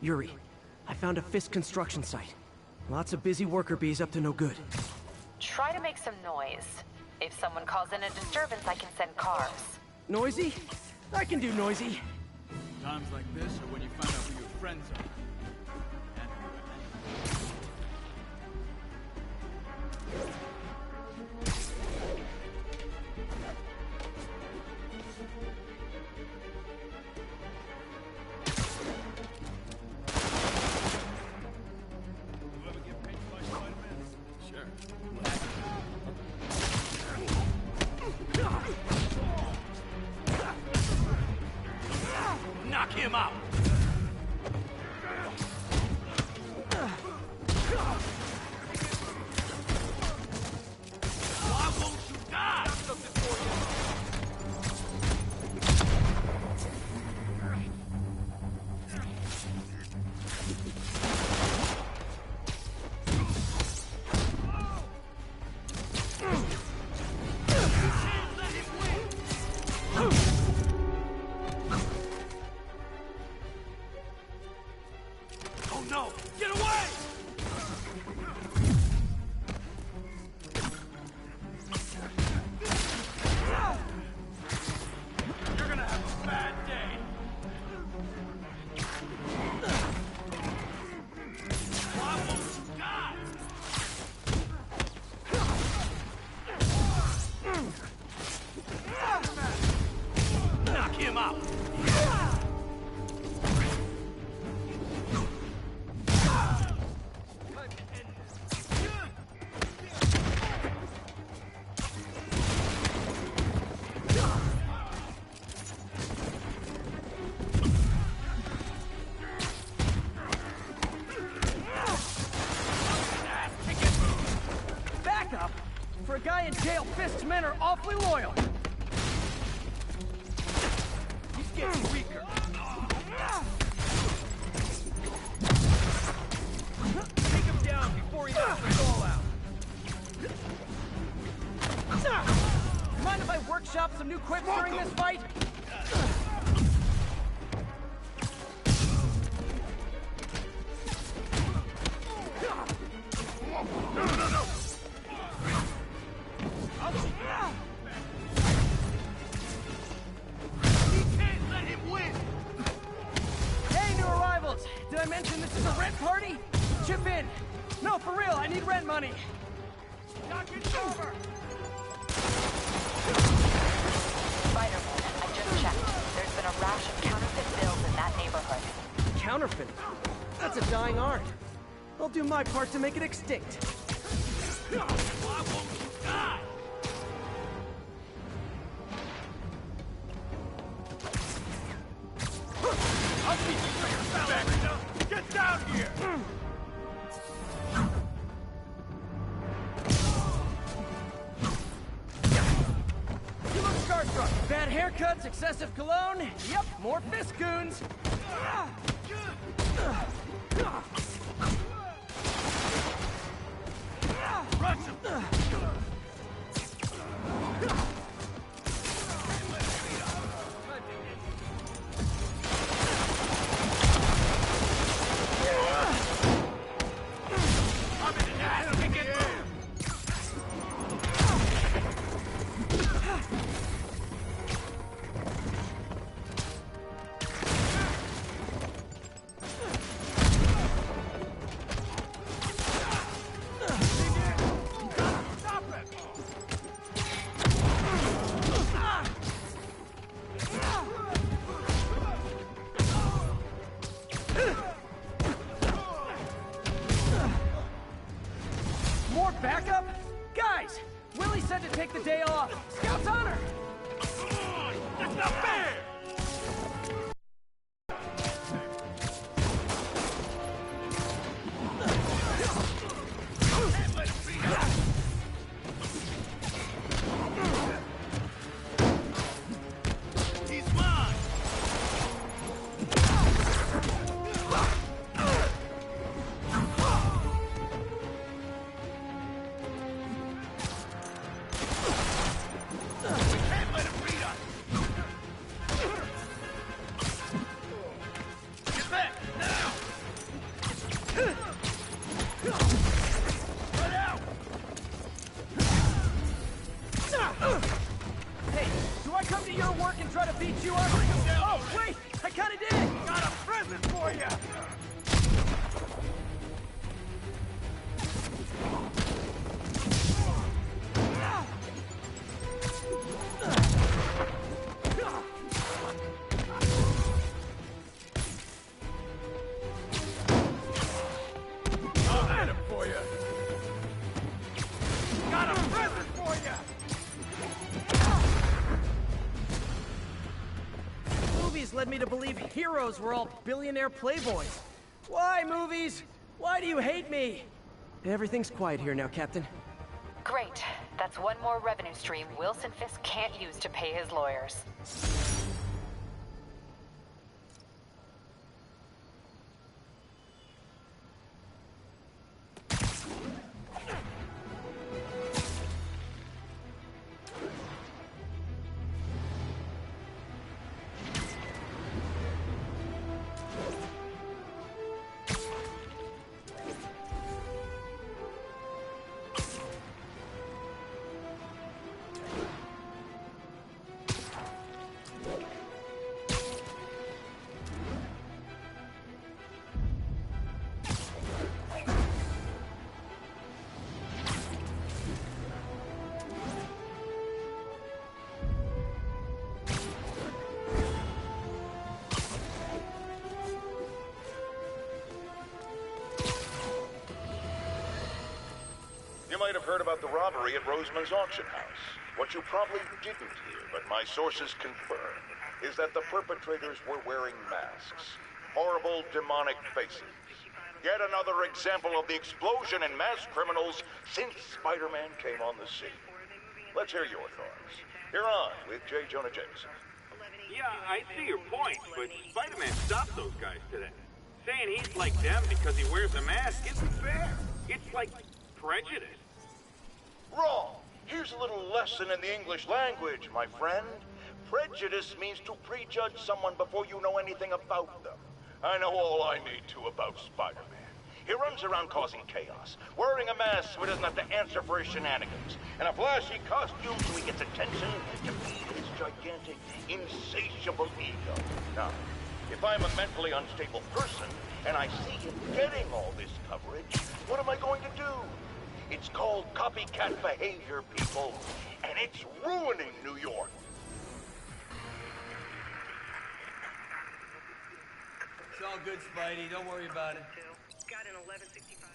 Speaker 3: Yuri, I found a Fisk construction site. Lots of busy worker bees up to no good.
Speaker 4: Try to make some noise. If someone calls in a disturbance, I can send cars.
Speaker 3: Noisy? I can do noisy.
Speaker 6: Times like this are when you find out who your friends are.
Speaker 7: Knock him out! Why won't you die? Oh no! Get away! You're gonna have a bad day. Why won't you die? Knock him out!
Speaker 3: Backup? For a guy in jail, Fisk's men are awfully loyal.
Speaker 6: He's getting weaker. Take him down before he knocks us all out.
Speaker 3: Mind if I workshop some new quips during this fight?
Speaker 6: No! He can't let him win!
Speaker 3: Hey, new arrivals! Did I mention this is a rent party? Chip in! No, for real, I need rent money!
Speaker 6: Knock it over!
Speaker 4: Spiderman, I just checked. There's been a rash of counterfeit bills in that neighborhood.
Speaker 3: Counterfeiting? That's a dying art. I'll do my part to make it extinct.
Speaker 7: Why won't you die?
Speaker 6: I'll keep you for your fella! Get down here!
Speaker 3: You look starstruck. Bad haircuts, excessive cologne. Yep, more Fisk goons.
Speaker 6: Rush him! I'm in the ass! Kick it! Stop it!
Speaker 3: do your work and try to beat you up. Oh, wait! I kinda did it! Got a present for you!
Speaker 6: I'll get him for you. Got a present for you.
Speaker 3: Movies led me to believe heroes were all billionaire playboys. Why, movies? Why do you hate me? Everything's quiet here now, Captain.
Speaker 13: Great. That's one more revenue stream Wilson Fisk can't use to pay his lawyers.
Speaker 18: You might have heard about the robbery at Roseman's auction house. What you probably didn't hear, but my sources confirm, is that the perpetrators were wearing masks. Horrible, demonic faces. Yet another example of the explosion in mass criminals since Spider-Man came on the scene. Let's hear your thoughts. You're on with J. Jonah Jameson.
Speaker 12: Yeah, I see your point, but Spider-Man stopped those guys today. Saying he's like them because he wears a mask isn't fair. It's like prejudice.
Speaker 18: Wrong. Here's a little lesson in the English language, my friend. Prejudice means to prejudge someone before you know anything about them. I know all I need to about Spider-Man. He runs around causing chaos, wearing a mask so he doesn't have to answer for his shenanigans, and a flashy costume so he gets attention to feed his gigantic, insatiable ego. Now, if I'm a mentally unstable person, and I see him getting all this coverage, what am I going to do? It's called copycat behavior, people, and it's ruining New York.
Speaker 3: It's all good, Spidey. Don't worry about it.
Speaker 10: Got an 1165.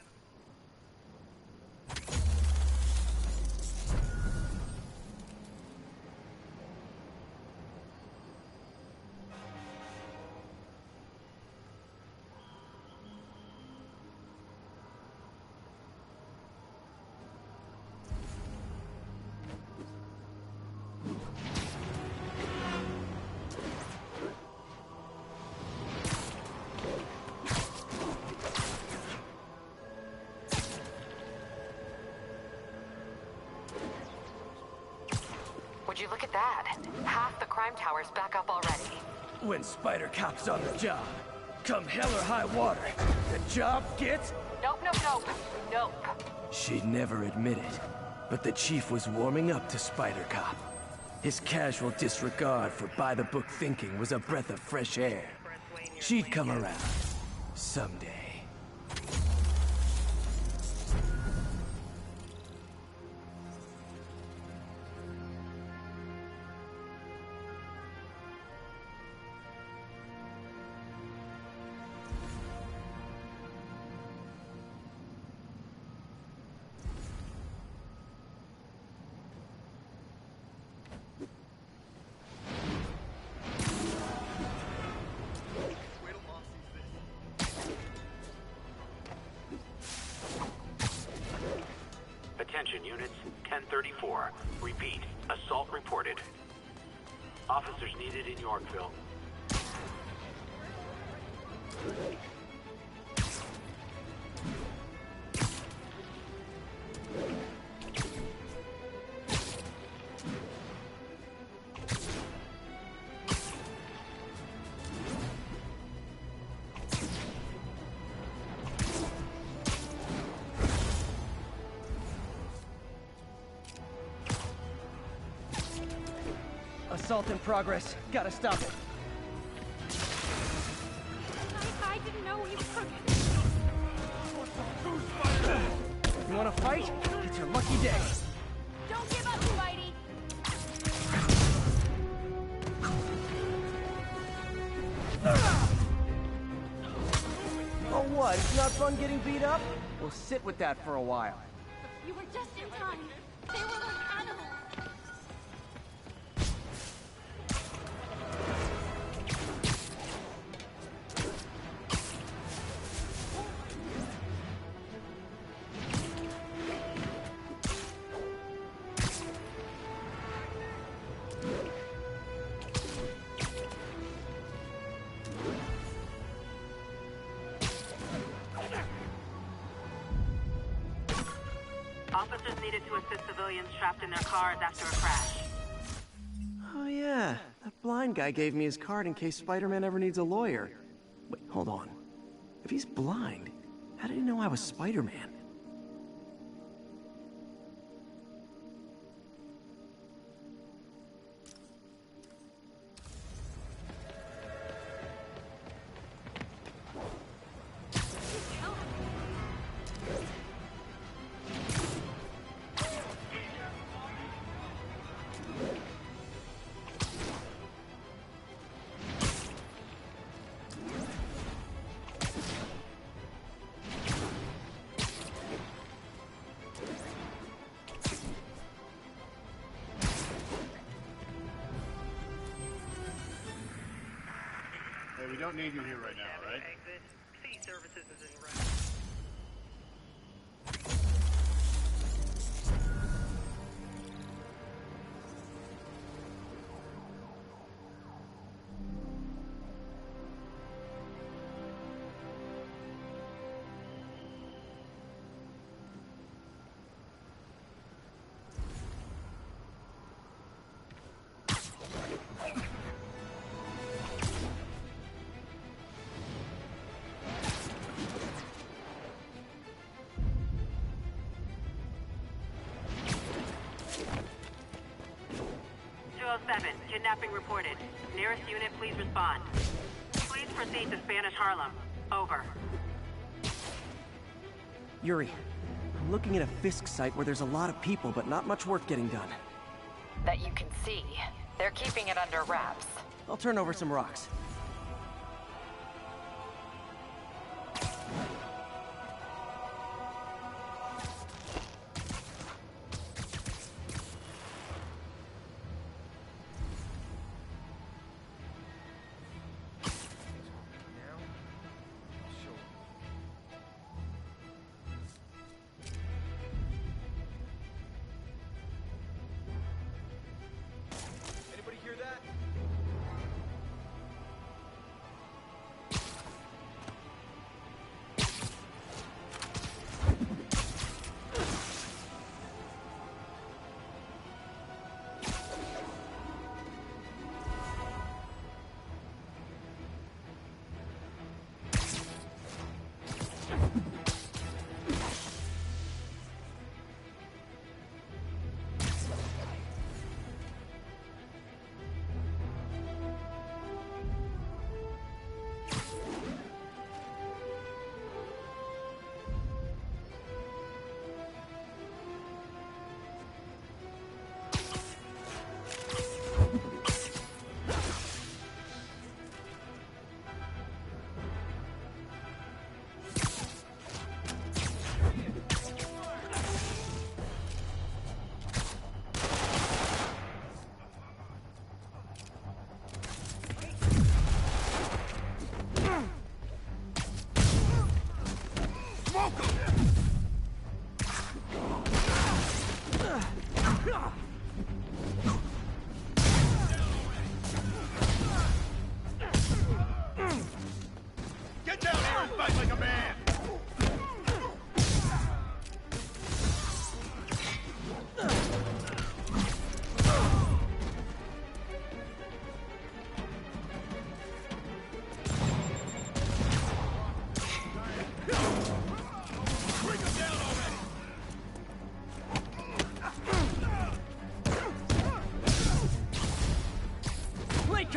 Speaker 13: Would you look at that? Half the crime tower's back up already.
Speaker 3: When Spider Cop's on the job, come hell or high water, the job gets...
Speaker 13: Nope, nope, nope. Nope.
Speaker 3: She'd never admit it, but the chief was warming up to Spider Cop. His casual disregard for by-the-book thinking was a breath of fresh air. She'd come around. Someday.
Speaker 12: Attention units, 1034. Repeat, assault reported. Officers needed in Yorkville.
Speaker 3: Assault in progress. Gotta stop it.
Speaker 2: I didn't know you could.
Speaker 3: You wanna fight? It's your lucky day.
Speaker 2: Don't give up, Spidey.
Speaker 3: Oh what? It's not fun getting beat up? We'll sit with that for a while.
Speaker 2: You were just in time. They were like animals.
Speaker 13: Officers needed to assist civilians trapped in their cars after a crash.
Speaker 3: Oh yeah, that blind guy gave me his card in case Spider-Man ever needs a lawyer. Wait, hold on. If he's blind, how did he know I was Spider-Man?
Speaker 6: Hey, we don't need you here right now, right?
Speaker 10: Exit. C services is en route.
Speaker 13: Kidnapping reported. Nearest unit, please respond. Please proceed to Spanish Harlem. Over.
Speaker 3: Yuri, I'm looking at a Fisk site where there's a lot of people, but not much work getting done.
Speaker 13: That you can see. They're keeping it under wraps.
Speaker 3: I'll turn over some rocks.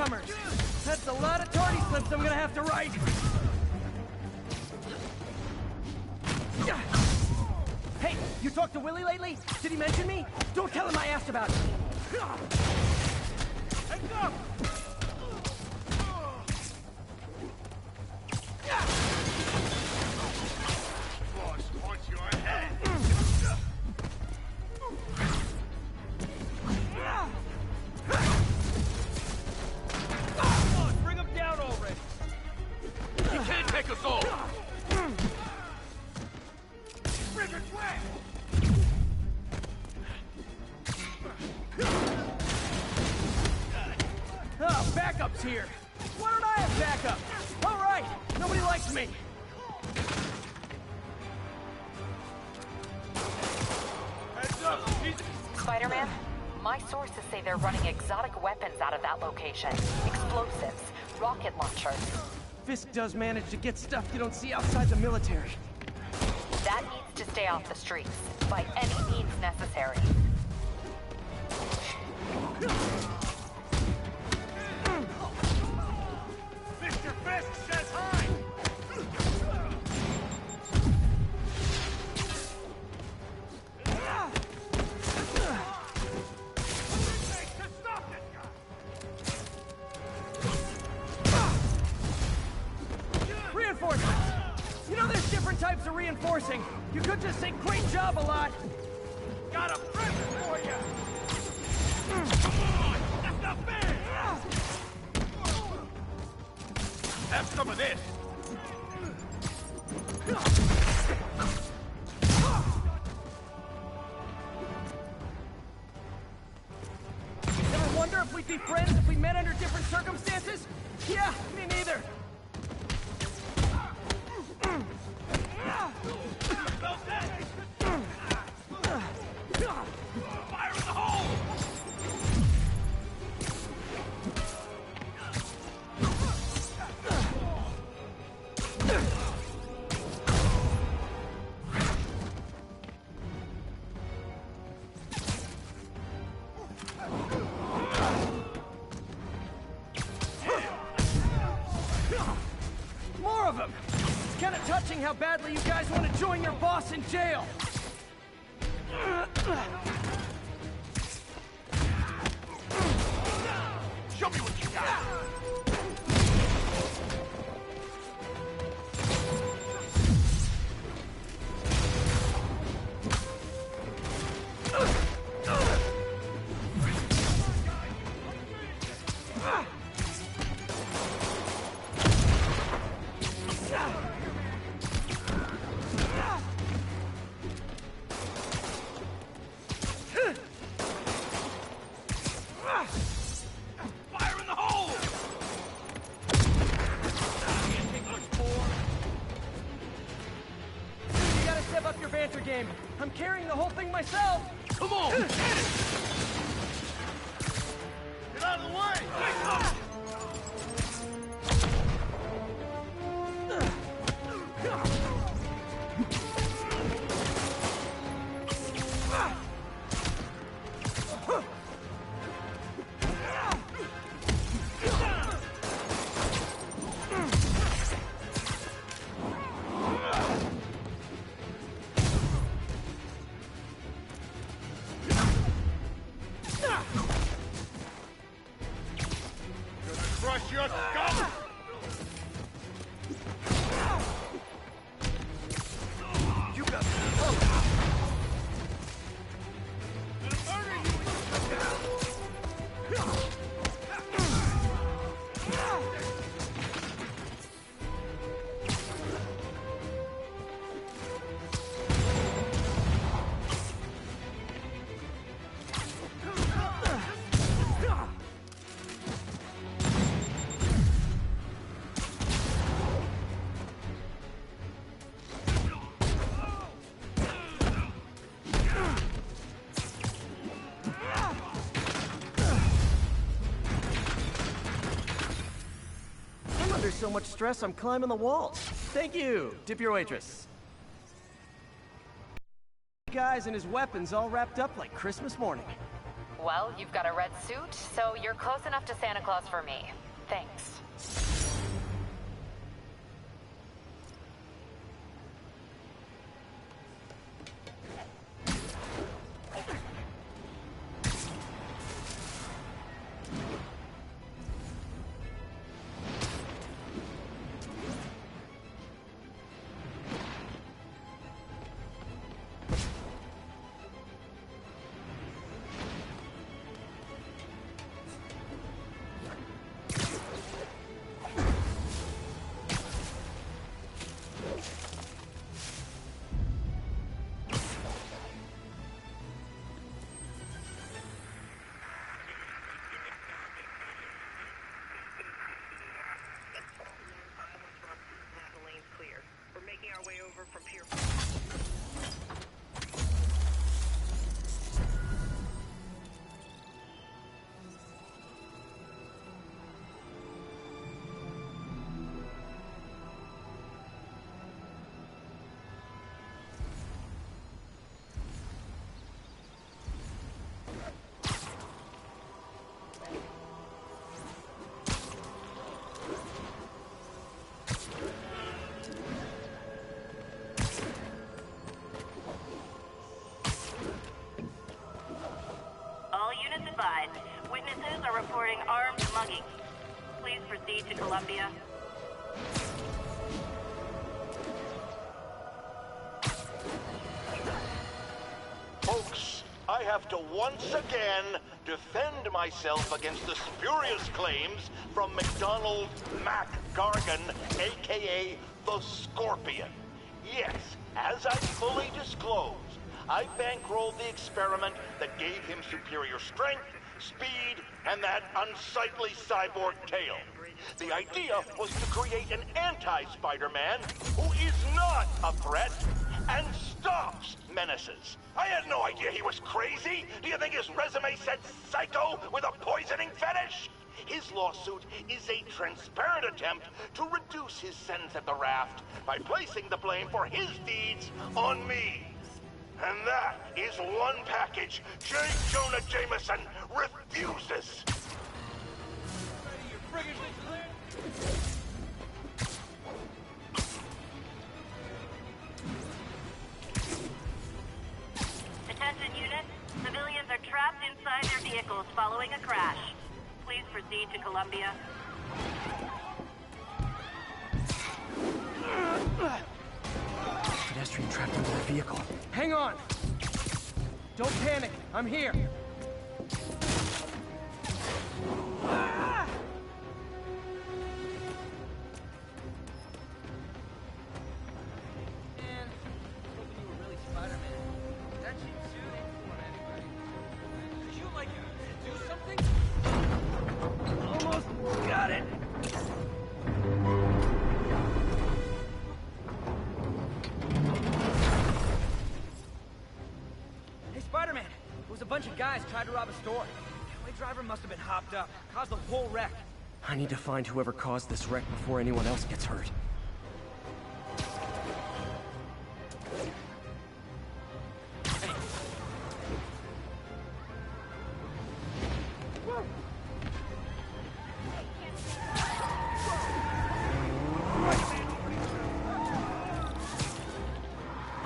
Speaker 3: newcomers. That's a lot of tardy slips I'm gonna have to write. Hey, you talked to Willie lately? Did he mention me? Don't tell him I asked about it. Hey, go! Backup's here. Why don't I have backup? All right, nobody likes me.
Speaker 12: Heads up!
Speaker 13: Spider-Man, my sources say they're running exotic weapons out of that location. Explosives, rocket launchers.
Speaker 3: Fisk does manage to get stuff you don't see outside the military.
Speaker 13: That needs to stay off the streets, by any means necessary.
Speaker 12: Mr. Fisk says hi!
Speaker 3: Reinforcements! You know there's different types of reinforcing. You could just say great job a lot.
Speaker 12: Got a present for you! Come on! That's not fair! Have some of this!
Speaker 3: Ever wonder if we'd be friends if we met under different circumstances? Yeah, me neither.
Speaker 12: Fire in the hole!
Speaker 3: More of them! It's kind of touching how badly you guys want to join your boss in jail.
Speaker 12: Show me what you got! Fire in the hole!
Speaker 3: You gotta step up your banter game. I'm carrying the whole thing myself.
Speaker 12: Come on! Get it! Get out of the way! Wake up! Crush your skull! You got
Speaker 3: I'm under so much stress I'm climbing the walls. Thank you. Tip your waitress. Guys and his weapons all wrapped up like Christmas morning.
Speaker 13: Well, you've got a red suit, so you're close enough to Santa Claus for me. Thanks.
Speaker 10: Our way over from Pier. Witnesses are reporting armed mugging. Please proceed to Columbia.
Speaker 18: Folks, I have to once again defend myself against the spurious claims from McDonald Mac Gargan, aka the Scorpion. Yes, as I fully disclosed, I bankrolled the experiment that gave him superior strength, speed, and that unsightly cyborg tail. The idea was to create an anti-Spider-Man who is not a threat and stops menaces. I had no idea he was crazy. Do you think his resume said psycho with a poisoning fetish? His lawsuit is a transparent attempt to reduce his sentence at the raft by placing the blame for his deeds on me. And that is one package J. Jonah Jameson refuses.
Speaker 10: Attention units, civilians are trapped inside their vehicles following a crash. Please proceed to Columbia.
Speaker 3: Pedestrian trapped under the vehicle. Hang on! Don't panic, I'm here! Ah! Man, hoping you were really Spider-Man. That cheap suit ain't fooling anybody. Could you, like, do something? Almost got it! Spider-Man! It was a bunch of guys tried to rob a store. Getaway driver must have been hopped up. Caused the whole wreck. I need to find whoever caused this wreck before anyone else gets hurt.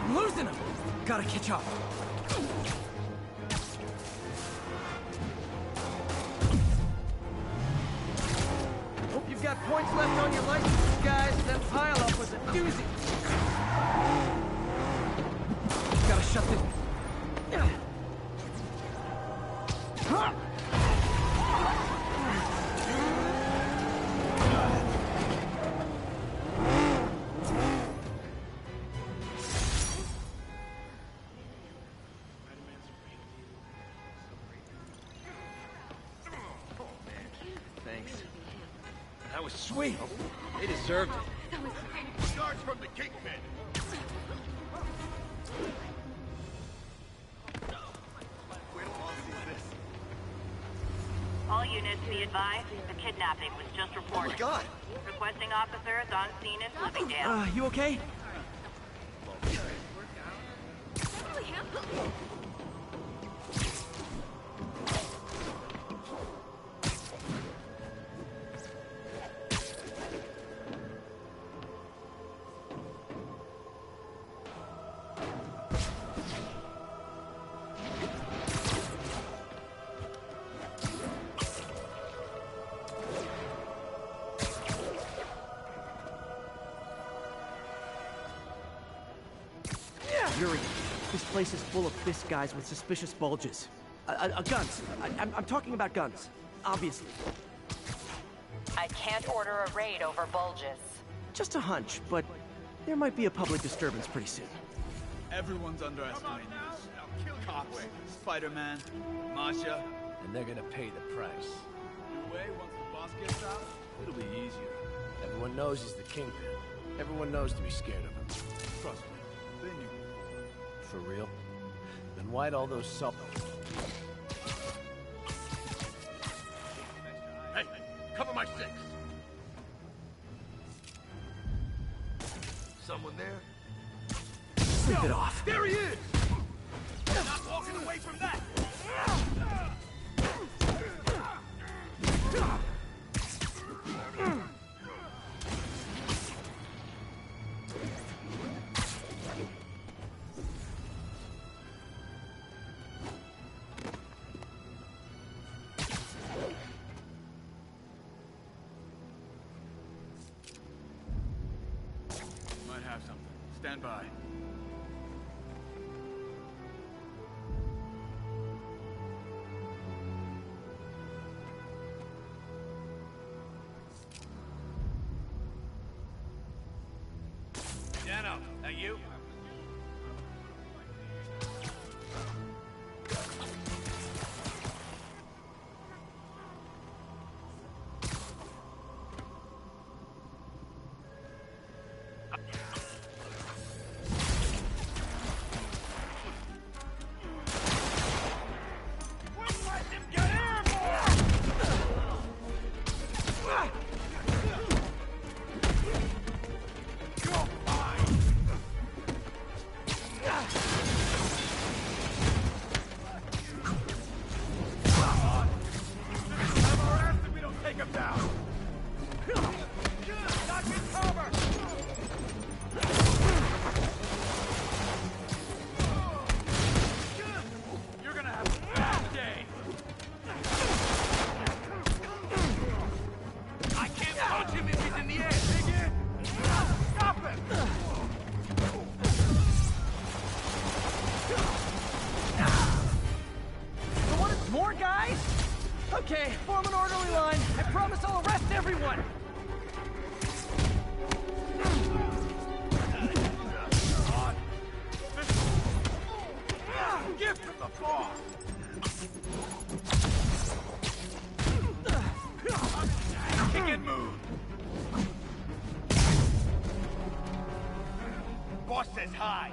Speaker 3: I'm losing him! Gotta catch up. Got points left on your license, guys. That pile-up was a doozy. Gotta shut this... That was sweet. They deserved it.
Speaker 10: That was great.
Speaker 18: Starts from the Kingpin.
Speaker 10: All units be advised, the kidnapping was just reported.
Speaker 3: Oh my God!
Speaker 10: Requesting officers on scene in Bloomingdale.
Speaker 3: You okay? place is full of Fisk guys with suspicious bulges. Guns. I'm talking about guns, obviously.
Speaker 13: I can't order a raid over bulges.
Speaker 3: Just a hunch, but there might be a public disturbance pretty soon.
Speaker 19: Everyone's underestimating this. Cops, Spiderman, Masha.
Speaker 17: And they're gonna pay the price.
Speaker 19: Your way, once the boss gets out, it'll be easier.
Speaker 17: Everyone knows he's the kingpin. Everyone knows to be scared of him.
Speaker 19: Trust me, they knew.
Speaker 17: For real? Then why'd all those
Speaker 5: Hey, cover my six. Someone there?
Speaker 3: Sleep it off.
Speaker 5: There he is! Not walking away from that!
Speaker 19: Might have something. Stand by.
Speaker 5: Dano, that you?
Speaker 3: Okay, form an orderly line. I promise I'll arrest everyone!
Speaker 5: Gift from the boss! Kick and move! Boss says hi!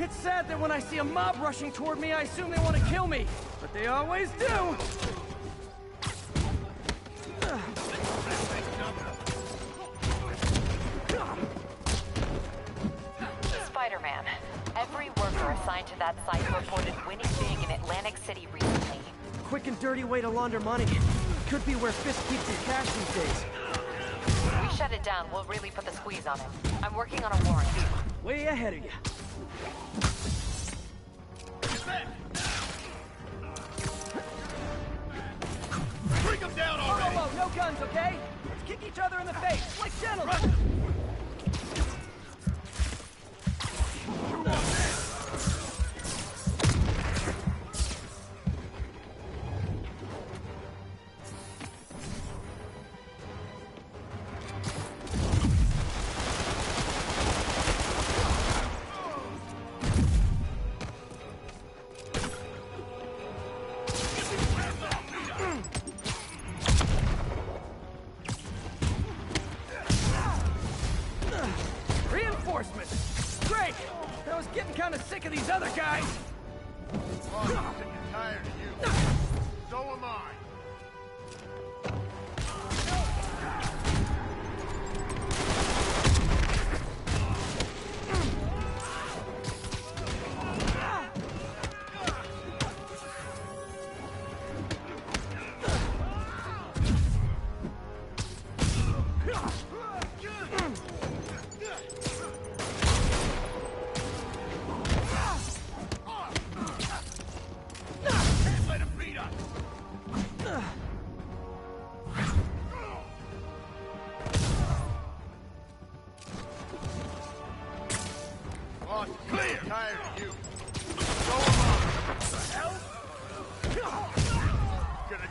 Speaker 3: It's sad that when I see a mob rushing toward me, I assume they want to kill me. But they always do!
Speaker 13: Spider-Man, every worker assigned to that site reported winning big in Atlantic City recently.
Speaker 3: Quick and dirty way to launder money. Could be where Fisk keeps his cash these days.
Speaker 13: We shut it down, we'll really put the squeeze on him. I'm working on a warrant.
Speaker 3: Way ahead of you.
Speaker 5: Bring him down already!
Speaker 3: Whoa, no guns, okay? Let's kick each other in the face, like gentlemen!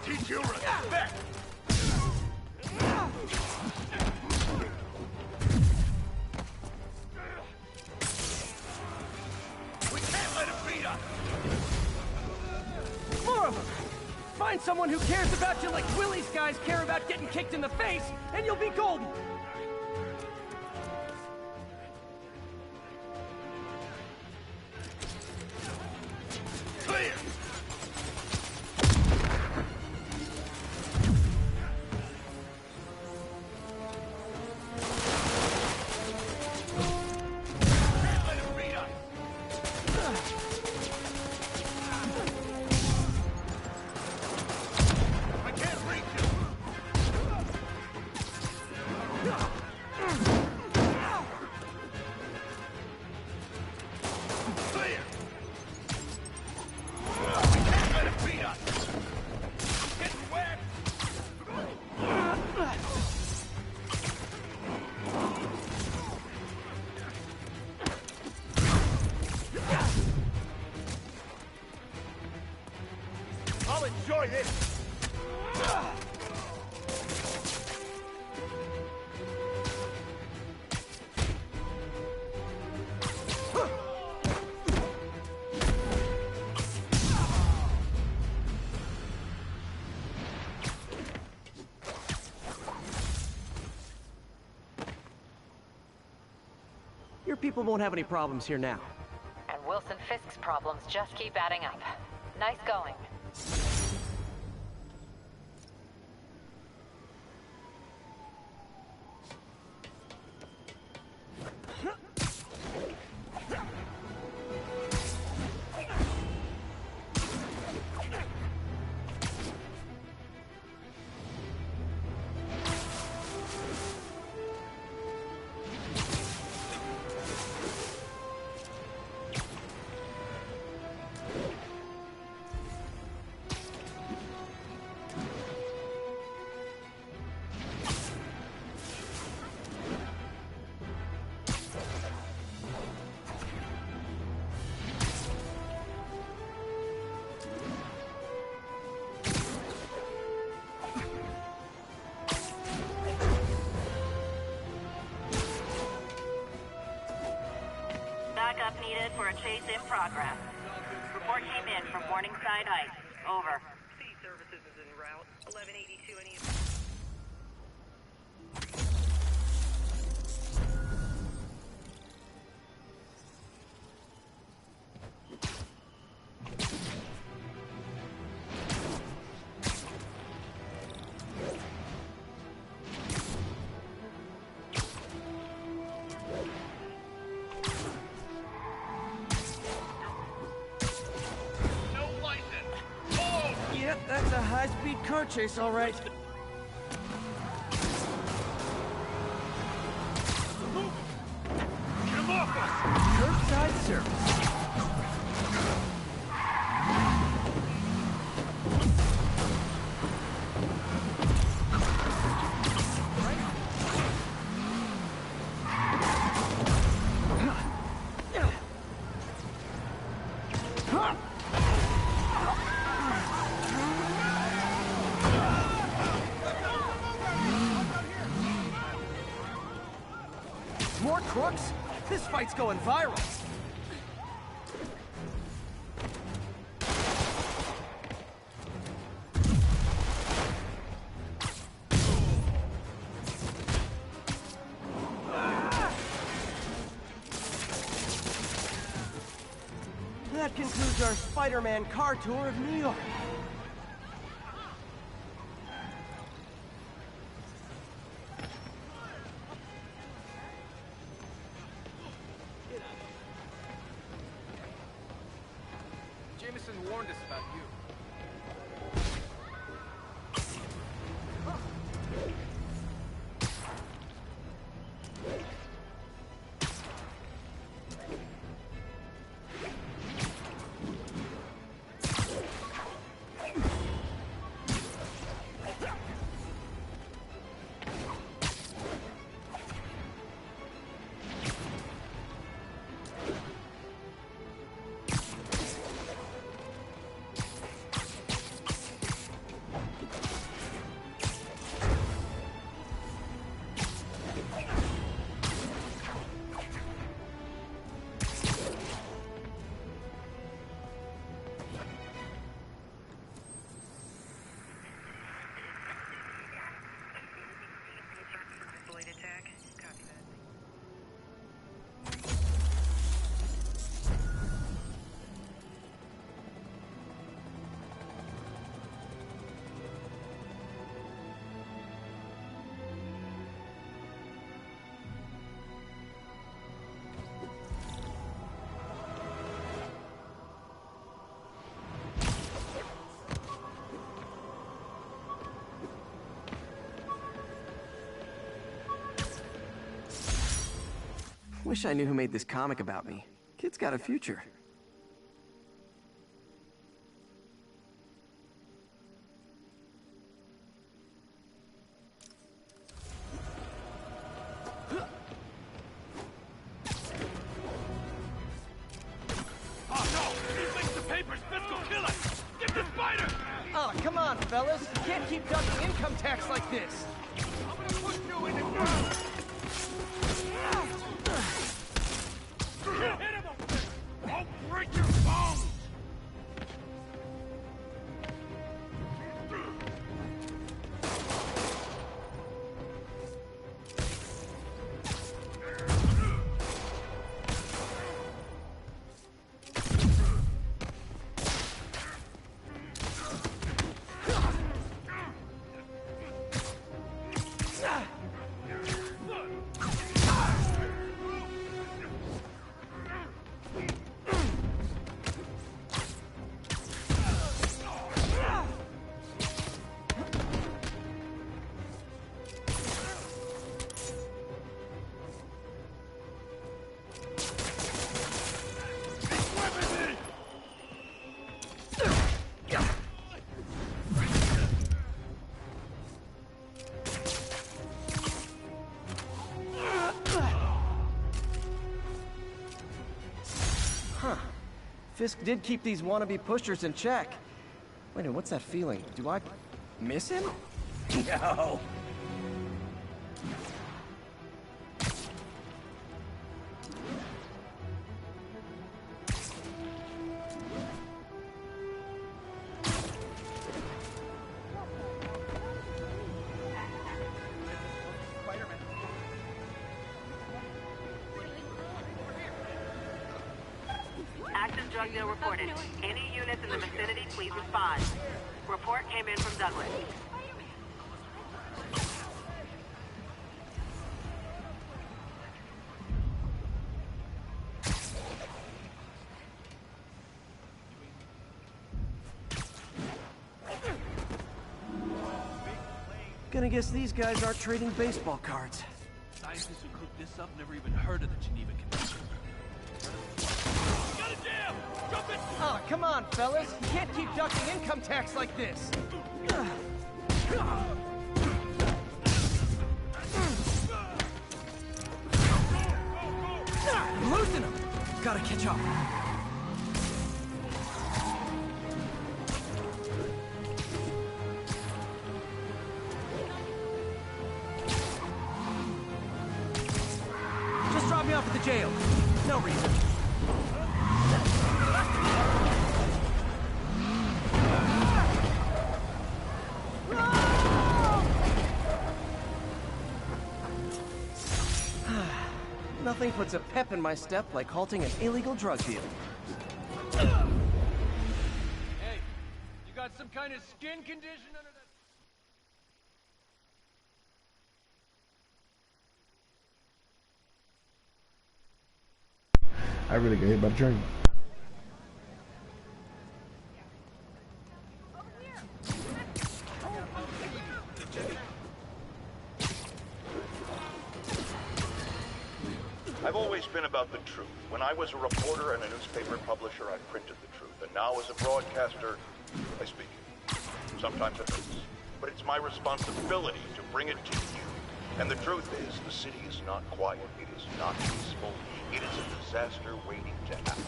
Speaker 5: teach you respect! We can't let him beat us!
Speaker 3: More of them! Find someone who cares about you like Willie's guys care about getting kicked in the face, and you'll be golden!
Speaker 5: Clear! Can't let him beat us! I can't reach him! Clear! We can't let him beat us! Getting wet! I'll enjoy this!
Speaker 3: Your people won't have any problems here now.
Speaker 13: And Wilson Fisk's problems just keep adding up. Nice going.
Speaker 10: Backup needed for a chase in progress. Report came in from Morningside Heights. Over. City services is en route. 1182 any...
Speaker 3: Yep, that's a high-speed car chase, all right.
Speaker 5: Get him off us!
Speaker 3: Curbside service. More crooks? This fight's going viral. That concludes our Spider-Man car tour of New York.
Speaker 19: Jameson warned us about you.
Speaker 3: Wish I knew who made this comic about me. Kid's got a future.
Speaker 19: Oh no! He thinks the paper's Fisk will kill us! Get the spider!
Speaker 3: Oh, come on, fellas. You can't keep ducking income tax like this.
Speaker 19: I'm gonna push you in the ground! Hit him up there! I'll break your bones!
Speaker 3: Fisk did keep these wannabe pushers in check. Wait a minute, what's that feeling? Do I miss him? No.
Speaker 10: Active drug deal reported. Any units in the vicinity, please respond. Report came in from Douglas.
Speaker 3: Gonna guess these guys aren't trading baseball cards.
Speaker 19: Scientists who cooked this up never even heard of the Geneva Convention. Got a jam! Jump it!
Speaker 3: Oh, come on, fellas. You can't keep ducking income tax like this. I'm losing him. Gotta catch up. Just drop me off at the jail. No reason. Nothing puts a pep in my step like halting an illegal drug deal.
Speaker 19: Hey, you got some kind of skin condition under that?
Speaker 20: I really get hit by the train.
Speaker 18: I've always been about the truth. When I was a reporter and a newspaper publisher, I printed the truth. And now as a broadcaster, I speak it. Sometimes it hurts. But it's my responsibility to bring it to you. And the truth is, the city is not quiet. It is not peaceful. It is a disaster waiting to happen.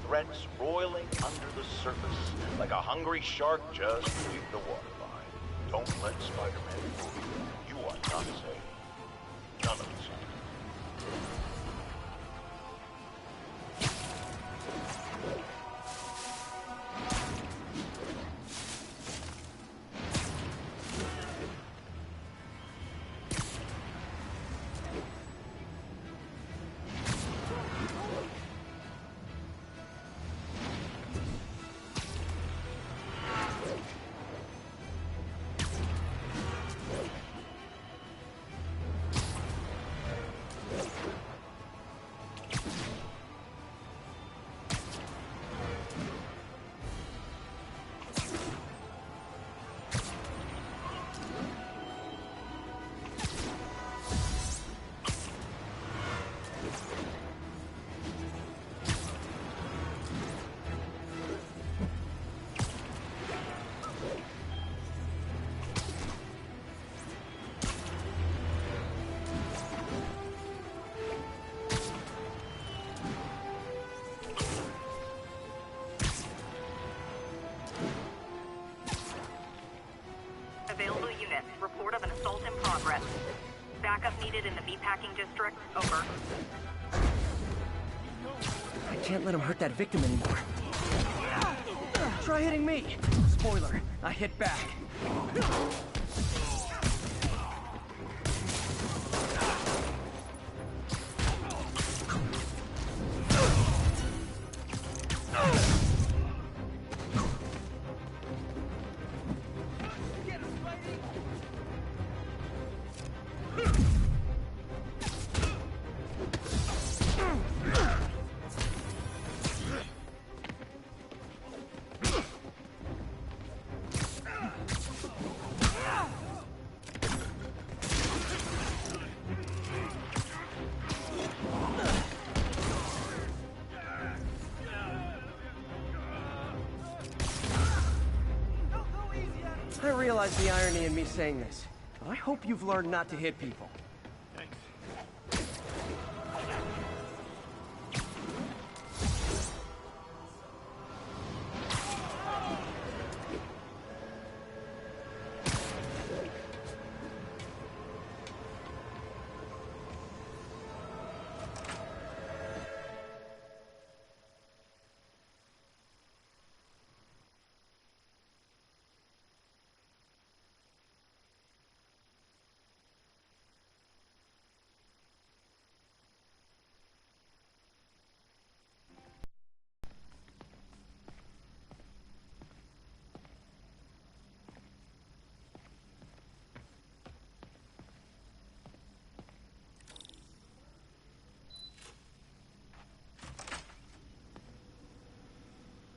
Speaker 18: Threats roiling under the surface, like a hungry shark just beneath the waterline. Don't let Spider-Man fool you. You are not safe. None of us are.
Speaker 13: progress. Backup needed in the meatpacking district. Over.
Speaker 3: I can't let him hurt that victim anymore. Try hitting me! Spoiler, I hit back. I realize the irony in me saying this. I hope you've learned not to hit people.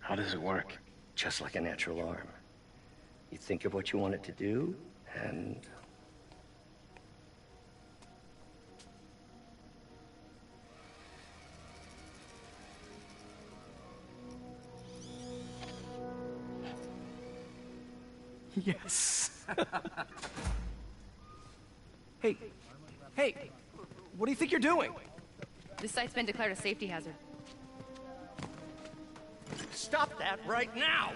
Speaker 11: How does it work? Just like a natural arm. You think of what you want it to do, and...
Speaker 3: Yes. Hey, what do you think you're doing?
Speaker 20: This site's been declared a safety hazard.
Speaker 11: Stop that right now!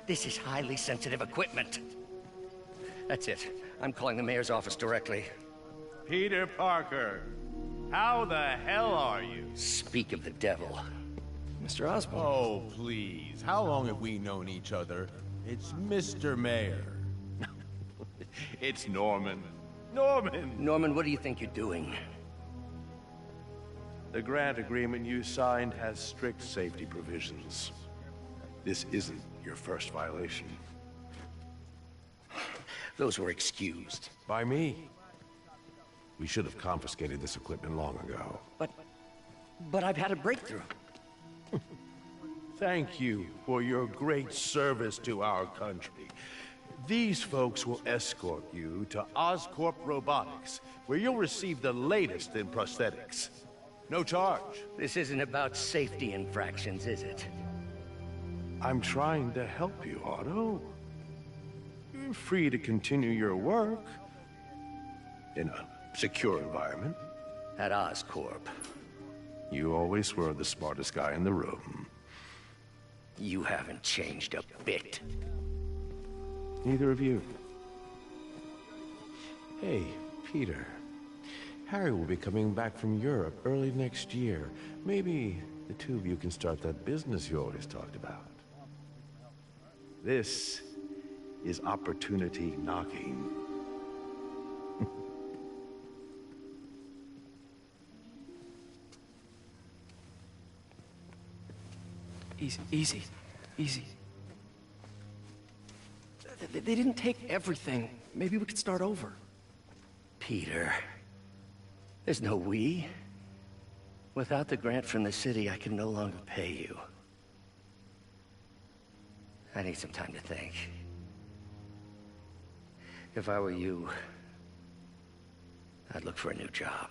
Speaker 11: This is highly sensitive equipment. That's it. I'm calling the mayor's office directly.
Speaker 19: Peter Parker, how the hell are you?
Speaker 11: Speak of the devil.
Speaker 3: Mr. Osborn.
Speaker 19: Oh, please. How long have we known each other? It's Mr. Mayor. It's Norman.
Speaker 11: Norman, what do you think you're doing?
Speaker 21: The grant agreement you signed has strict safety provisions. This isn't your first violation.
Speaker 11: Those were excused.
Speaker 21: By me. We should have confiscated this equipment long ago.
Speaker 11: But I've had a breakthrough.
Speaker 21: Thank you for your great service to our country. These folks will escort you to Oscorp Robotics, where you'll receive the latest in prosthetics. No charge.
Speaker 11: This isn't about safety infractions, is it?
Speaker 21: I'm trying to help you, Otto. You're free to continue your work in a secure environment.
Speaker 11: At Oscorp.
Speaker 21: You always were the smartest guy in the room.
Speaker 11: You haven't changed a bit.
Speaker 21: Neither of you. Hey, Peter. Harry will be coming back from Europe early next year. Maybe the two of you can start that business you always talked about. This is opportunity knocking.
Speaker 3: Easy. They didn't take everything. Maybe we could start over.
Speaker 11: Peter, there's no we. Without the grant from the city, I can no longer pay you. I need some time to think. If I were you, I'd look for a new job.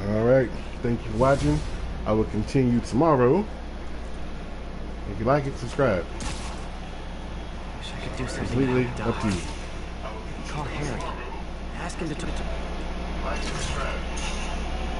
Speaker 22: Alright, thank you for watching.
Speaker 1: I will continue tomorrow. If you like it, subscribe.
Speaker 3: Wish I could do something
Speaker 1: Completely
Speaker 3: to
Speaker 1: up to you.
Speaker 3: Call Harry. Ask him to.
Speaker 1: Like, subscribe.